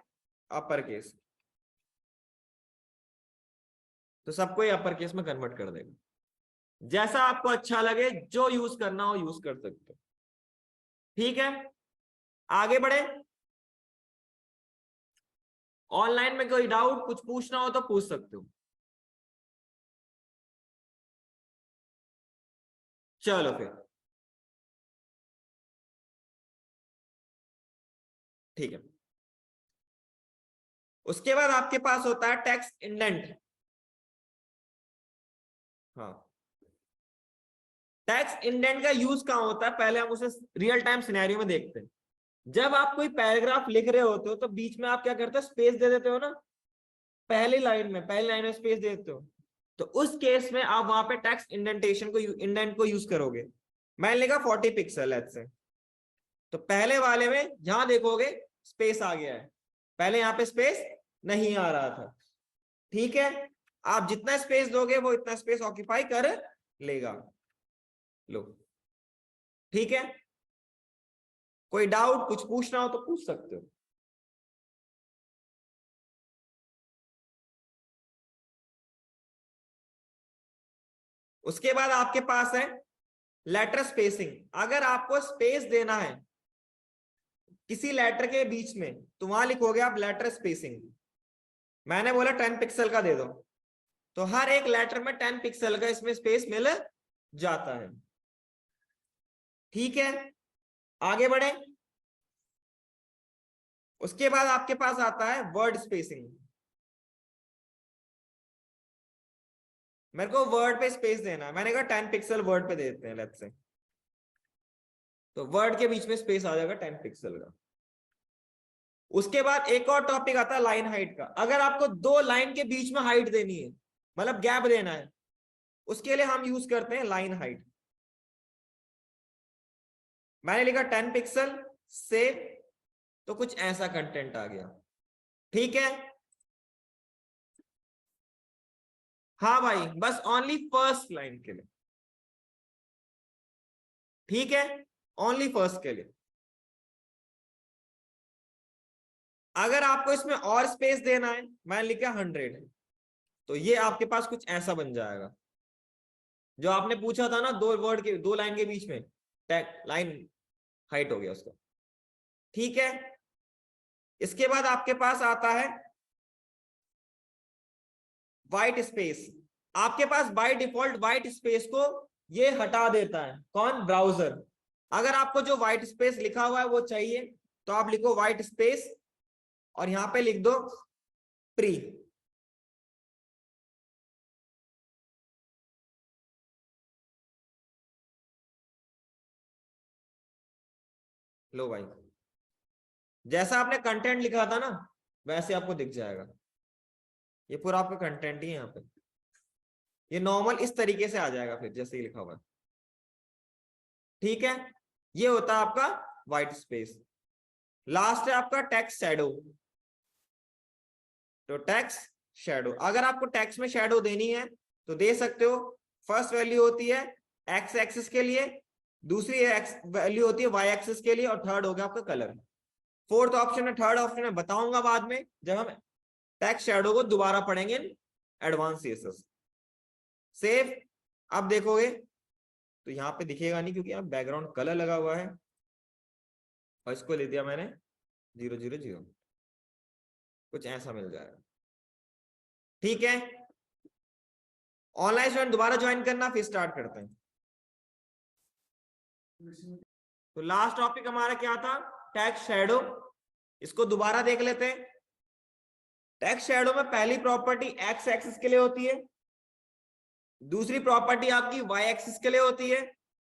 अपर केस, तो सबको ये अपर केस में कन्वर्ट कर देगा। जैसा आपको अच्छा लगे, जो यूज करना हो यूज कर सकते हो। ठीक है, आगे बढ़े। ऑनलाइन में कोई डाउट कुछ पूछना हो तो पूछ सकते हो। चलो फिर ठीक है, उसके बाद आपके पास होता है टेक्स्ट इंडेंट। हाँ, टेक्स्ट इंडेंट का यूज कहां होता है, पहले हम उसे रियल टाइम सिनेरियो में देखते हैं। जब आप कोई पैराग्राफ लिख रहे होते हो तो बीच में आप क्या करते हो, स्पेस दे देते हो ना, पहली लाइन में स्पेस दे देते हो, तो उस केस में आप वहां पे टेक्स्ट इंडेंटेशन को इंडेंट को यूज करोगे। मैंने लिखा 40 पिक्सल ऐसे, तो पहले वाले में यहां देखोगे स्पेस आ गया है, पहले यहां पे स्पेस नहीं आ रहा था। ठीक है, आप जितना स्पेस दोगे वो इतना स्पेस ऑक्यूपाई कर लेगा। लो, ठीक है, कोई डाउट कुछ पूछना हो तो पूछ सकते हो। उसके बाद आपके पास है लेटर स्पेसिंग। अगर आपको स्पेस देना है किसी लेटर के बीच में तो वहां लिखोगे आप लेटर स्पेसिंग। मैंने बोला 10 पिक्सल का दे दो, तो हर एक लेटर में 10 पिक्सल का इसमें स्पेस मिल जाता है। ठीक है, आगे बढ़े। उसके बाद आपके पास आता है वर्ड स्पेसिंग। मेरे को वर्ड पे स्पेस देना है, मैंने कहा 10 पिक्सल वर्ड पे दे देते हैं लेट्स से, तो वर्ड के बीच में स्पेस आ जाएगा 10 पिक्सल का। उसके बाद एक और टॉपिक आता है लाइन हाइट का। अगर आपको 2 लाइन के बीच में हाइट देनी है, मतलब गैप देना है, उसके लिए हम यूज करते हैं लाइन हाइट। मैंने लिखा 10 पिक्सल, सेव, तो कुछ ऐसा कंटेंट आ गया। ठीक है, हाँ भाई, बस ओनली फर्स्ट लाइन के लिए। ठीक है, ओनली फर्स्ट के लिए। अगर आपको इसमें और स्पेस देना है, मैंने लिखा 100, तो ये आपके पास कुछ ऐसा बन जाएगा जो आपने पूछा था ना, दो वर्ड के, दो लाइन के बीच में टैग लाइन हाइट हो गया उसका। ठीक है, इसके बाद आपके पास आता है व्हाइट स्पेस। आपके पास बाय डिफॉल्ट व्हाइट स्पेस को ये हटा देता है कौन? ब्राउजर। अगर आपको जो व्हाइट स्पेस लिखा हुआ है वो चाहिए, तो आप लिखो व्हाइट स्पेस और यहां पे लिख दो प्री। लो भाई, जैसा आपने कंटेंट लिखा था ना वैसे आपको दिख जाएगा। ये पूरा आपका कंटेंट ही है यहाँ पे। ये नॉर्मल इस तरीके से आ जाएगा फिर जैसे ही लिखा हुआ है। ठीक है, ये होता है आपका व्हाइट स्पेस। लास्ट है आपका टेक्स्ट शैडो। तो टेक्स्ट शैडो, अगर आपको टेक्स्ट में शैडो देनी है तो दे सकते हो। फर्स्ट वैल्यू होती है एक्स एक्सिस के लिए, दूसरी वैल्यू होती है वाई एक्सिस के लिए, और थर्ड हो गया आपका कलर। फोर्थ ऑप्शन है, थर्ड ऑप्शन है, बताऊंगा बाद में जब हम टेक्स्ट शैडो को दोबारा पढ़ेंगे एडवांस सीएसएस। सेव, अब देखोगे तो यहाँ पे दिखेगा नहीं क्योंकि यहाँ बैकग्राउंड कलर लगा हुआ है, और इसको ले दिया मैंने 000, कुछ ऐसा मिल जाएगा। ठीक है, ऑनलाइन स्टूडेंट दोबारा ज्वाइन करना, फिर स्टार्ट करते हैं। तो लास्ट टॉपिक हमारा क्या था? Text shadow. इसको दोबारा देख लेते हैं। टेक्स्ट शैडो में पहली प्रॉपर्टी एक्स एक्सिस के लिए होती है, दूसरी प्रॉपर्टी आपकी वाई एक्सिस के लिए होती है,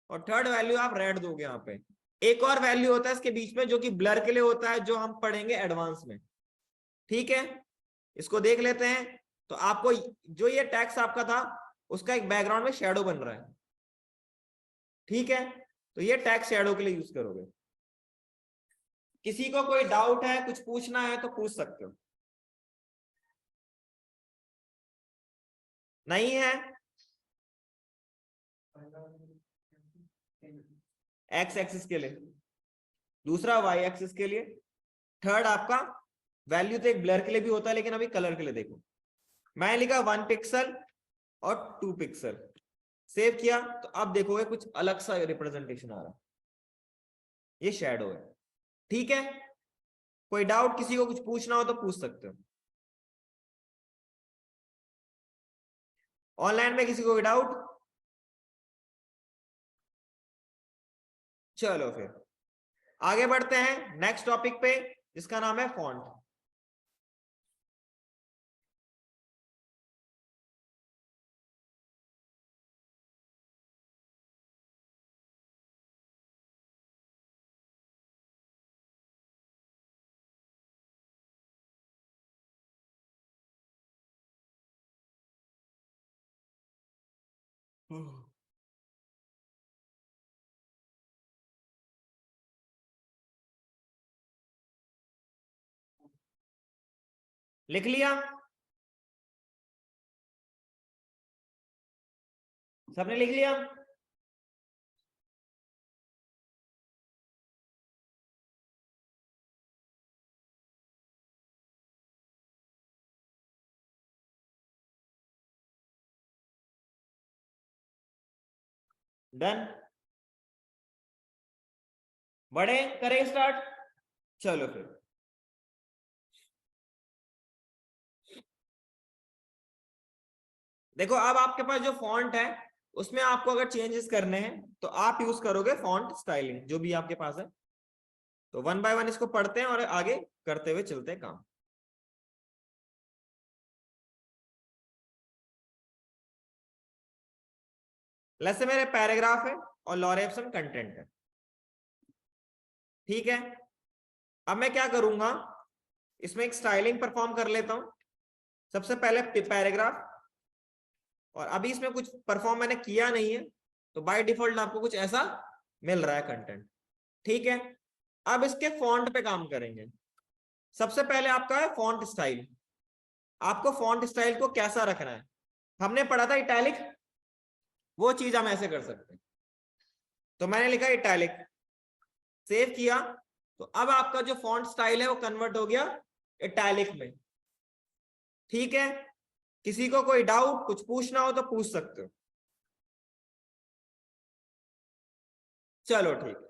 और थर्ड वैल्यू आप रेड दोगे यहाँ पे। एक और वैल्यू होता है इसके बीच में जो कि ब्लर के लिए होता है, जो हम पढ़ेंगे एडवांस में। ठीक है, इसको देख लेते हैं। तो आपको जो ये टेक्स्ट आपका था उसका एक बैकग्राउंड में शैडो बन रहा है। ठीक है, तो ये टेक्स्ट शैडो के लिए यूज करोगे। किसी को कोई डाउट है, कुछ पूछना है तो पूछ सकते हो। नहीं है? एक्स एक्सिस के लिए, दूसरा वाई एक्सिस के लिए, थर्ड आपका वैल्यू तो एक ब्लर के लिए भी होता है लेकिन अभी कलर के लिए देखो। मैं लिखा 1 पिक्सल और 2 पिक्सल, सेव किया, तो अब देखोगे कुछ अलग सा रिप्रेजेंटेशन आ रहा है। ये शैडो है। ठीक है, कोई डाउट, किसी को कुछ पूछना हो तो पूछ सकते हो। ऑनलाइन में किसी को कोई डाउट? चलो फिर आगे बढ़ते हैं नेक्स्ट टॉपिक पे, जिसका नाम है फॉन्ट। लिख लिया सबने? लिख लिया? डन? बड़े करें स्टार्ट? चलो फिर देखो, अब आपके पास जो फॉन्ट है उसमें आपको अगर चेंजेस करने हैं तो आप यूज करोगे फॉन्ट स्टाइलिंग जो भी आपके पास है। तो 1 बाय 1 इसको पढ़ते हैं और आगे करते हुए चलते हैं काम। वैसे मेरे पैराग्राफ है और लॉरेप्सन कंटेंट है। ठीक है, अब मैं क्या करूंगा, इसमें एक स्टाइलिंग परफॉर्म कर लेता हूं। सबसे पहले पैराग्राफ, और अभी इसमें कुछ परफॉर्म मैंने किया नहीं है, तो बाय डिफॉल्ट आपको कुछ ऐसा मिल रहा है कंटेंट। ठीक है, अब इसके फॉन्ट पे काम करेंगे। सबसे पहले आपका है फॉन्ट स्टाइल। आपको फॉन्ट स्टाइल को कैसा रखना है, हमने पढ़ा था इटैलिक, वो चीज हम ऐसे कर सकते हैं। तो मैंने लिखा इटैलिक, सेव किया, तो अब आपका जो फॉन्ट स्टाइल है वो कन्वर्ट हो गया इटैलिक में। ठीक है, किसी को कोई डाउट कुछ पूछना हो तो पूछ सकते हो। चलो ठीक है।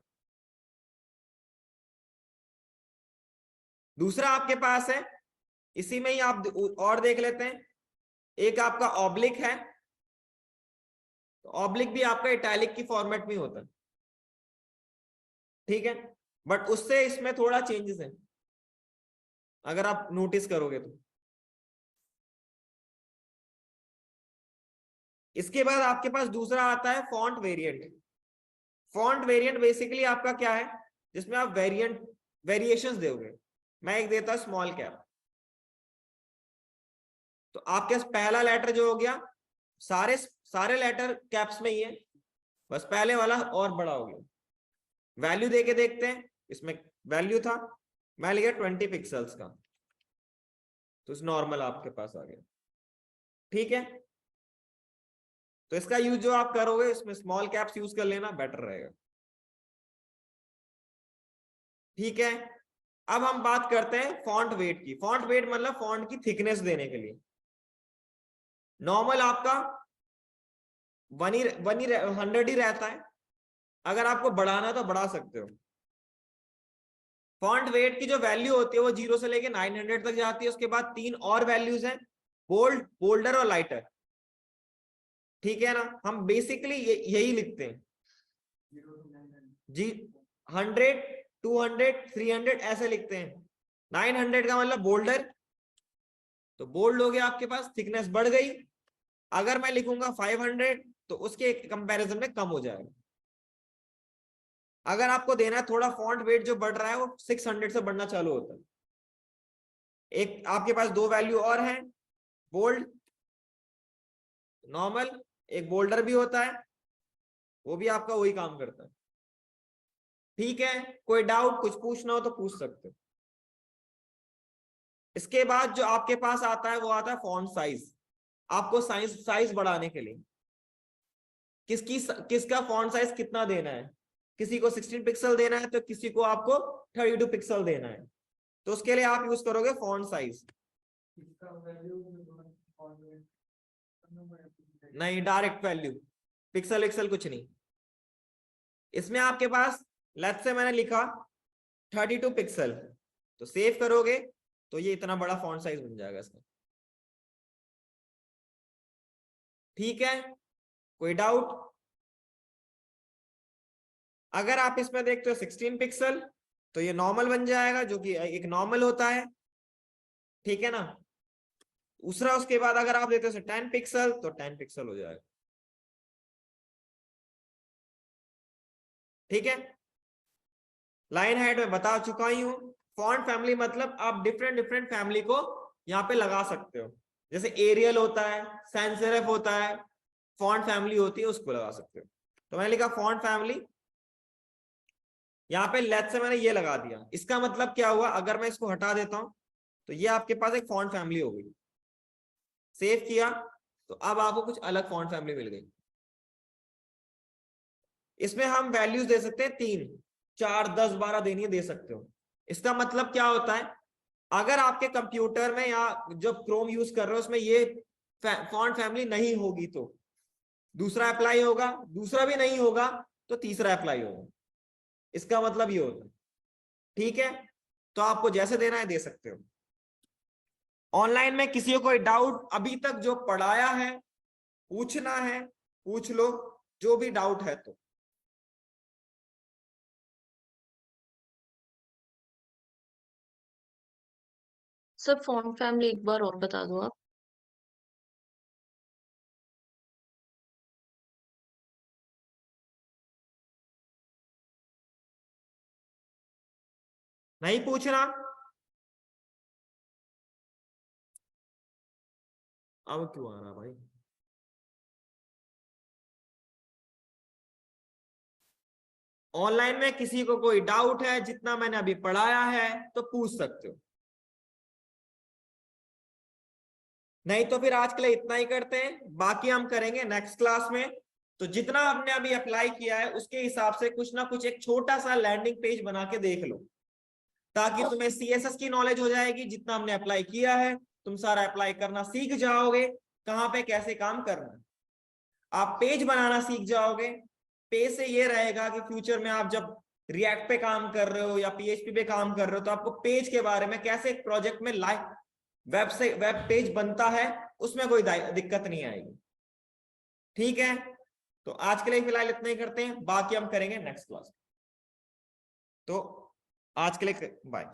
दूसरा आपके पास है, इसी में ही आप और देख लेते हैं, एक आपका ऑब्लिक है। तो ऑब्लिक भी आपका इटैलिक की फॉर्मेट में होता है, ठीक है, बट उससे इसमें थोड़ा चेंजेस है अगर आप नोटिस करोगे तो। इसके बाद आपके पास दूसरा आता है font variant. Font variant basically आपका क्या है, जिसमें आप वेरिएशंस दोगे। मैं एक देता स्मॉल कैप, तो आपके पहला लेटर जो हो गया, सारे सारे लेटर कैप्स में ही है, बस पहले वाला और बड़ा हो गया। वैल्यू देके देखते हैं, इसमें वैल्यू था, मैं लिया 20 पिक्सल्स का, तो इस नॉर्मल आपके पास आ गया। ठीक है, तो इसका यूज जो आप करोगे इसमें स्मॉल कैप्स यूज कर लेना, बेटर रहेगा। ठीक है, अब हम बात करते हैं फॉन्ट वेट की। फॉन्ट वेट मतलब फॉन्ट की थिकनेस देने के लिए। नॉर्मल आपका 100 ही रहता है, अगर आपको बढ़ाना है तो बढ़ा सकते हो। फॉन्ट वेट की जो वैल्यू होती है वो 0 से लेके 900 तक जाती है। उसके बाद 3 और वैल्यूज हैं, बोल्ड, बोल्डर और लाइटर। ठीक है ना, हम बेसिकली यही लिखते हैं जी। 100, 200, 300 ऐसे लिखते हैं। 900 का मतलब बोल्डर, तो बोल्ड हो गया आपके पास, थिकनेस बढ़ गई। अगर मैं लिखूंगा 500 तो उसके कंपैरिजन में कम हो जाएगा। अगर आपको देना है थोड़ा फॉन्ट वेट जो बढ़ रहा है वो 600 से बढ़ना चालू होता है। एक आपके पास दो वैल्यू और हैं, बोल्ड, नॉर्मल, एक बोल्डर भी होता है, वो भी आपका वही काम करता है। ठीक है, कोई डाउट कुछ पूछना हो तो पूछ सकते हो। इसके बाद जो आपके पास आता है वो आता है फॉन्ट साइज। आपको साइज बढ़ाने के लिए किसका फॉन्ट साइज कितना देना है। किसी को 16 पिक्सल देना है तो किसी को आपको 32 पिक्सल देना है, तो उसके लिए आप यूज करोगे फॉन्ट साइज। नहीं, डायरेक्ट वैल्यू, पिक्सल विक्सल कुछ नहीं। इसमें आपके पास लेट्स से मैंने लिखा 32 पिक्सल, तो सेव करोगे तो ये इतना बड़ा फॉन्ट साइज बन जाएगा इसका। ठीक है, कोई डाउट? अगर आप इसमें देखते हो 16 पिक्सल तो ये नॉर्मल बन जाएगा, जो कि एक नॉर्मल होता है। ठीक है ना, दूसरा उसके बाद अगर आप देते हो 10 पिक्सल तो 10 पिक्सल हो जाएगा। ठीक है, लाइन हाइट में बता चुका ही हूं। फॉन्ट फैमिली मतलब आप डिफरेंट डिफरेंट फैमिली को यहाँ पे लगा सकते हो, जैसे एरियल होता है, सैंस सेरिफ होता है, फॉन्ट फैमिली होती है, उसको लगा सकते हो। तो मैंने लिखा फॉन्ट फैमिली, यहाँ पे लेट से मैंने ये लगा दिया। इसका मतलब क्या हुआ, अगर मैं इसको हटा देता हूं तो ये आपके पास एक फॉन्ट फैमिली हो गई। सेव किया तो अब आपको कुछ अलग फॉन्ट फैमिली मिल गई। इसमें हम वैल्यूज दे सकते हैं 3, 4, 10, 12 देनी है, दे सकते हो। इसका मतलब क्या होता है, अगर आपके कंप्यूटर में या जब क्रोम यूज कर रहे हो उसमें ये फॉन्ट फैमिली नहीं होगी तो दूसरा अप्लाई होगा, दूसरा भी नहीं होगा तो तीसरा अप्लाई होगा। इसका मतलब ये होता है। ठीक है, तो आपको जैसे देना है दे सकते हो। ऑनलाइन में किसी को कोई डाउट अभी तक जो पढ़ाया है पूछना है पूछ लो, जो भी डाउट है तो। सर फॉन्ट फैमिली एक बार और बता दो आप। नहीं पूछना, अब क्यों आ रहा भाई? ऑनलाइन में किसी को कोई डाउट है, जितना मैंने अभी पढ़ाया है तो पूछ सकते हो, नहीं तो फिर आज के लिए इतना ही करते हैं, बाकी हम करेंगे नेक्स्ट क्लास में। तो जितना हमने अभी अप्लाई किया है उसके हिसाब से कुछ ना कुछ एक छोटा सा लैंडिंग पेज बना के देख लो, ताकि तुम्हें सीएसएस की नॉलेज हो जाएगी। जितना हमने अप्लाई किया है तुम सारा अप्लाई करना सीख जाओगे, कहाँ पे कैसे काम करना। आप पेज बनाना सीख जाओगे। पेज से ये रहेगा कि फ्यूचर में आप जब रिएक्ट पे काम कर रहे हो या पीएचपी पे काम कर रहे हो तो आपको पेज के बारे में कैसे एक प्रोजेक्ट में वेब पेज बनता है उसमें कोई दिक्कत नहीं आएगी। ठीक है, तो आज के लिए फिलहाल इतना ही करते हैं, बाकी हम करेंगे नेक्स्ट क्लास। तो आज के लिए बाय।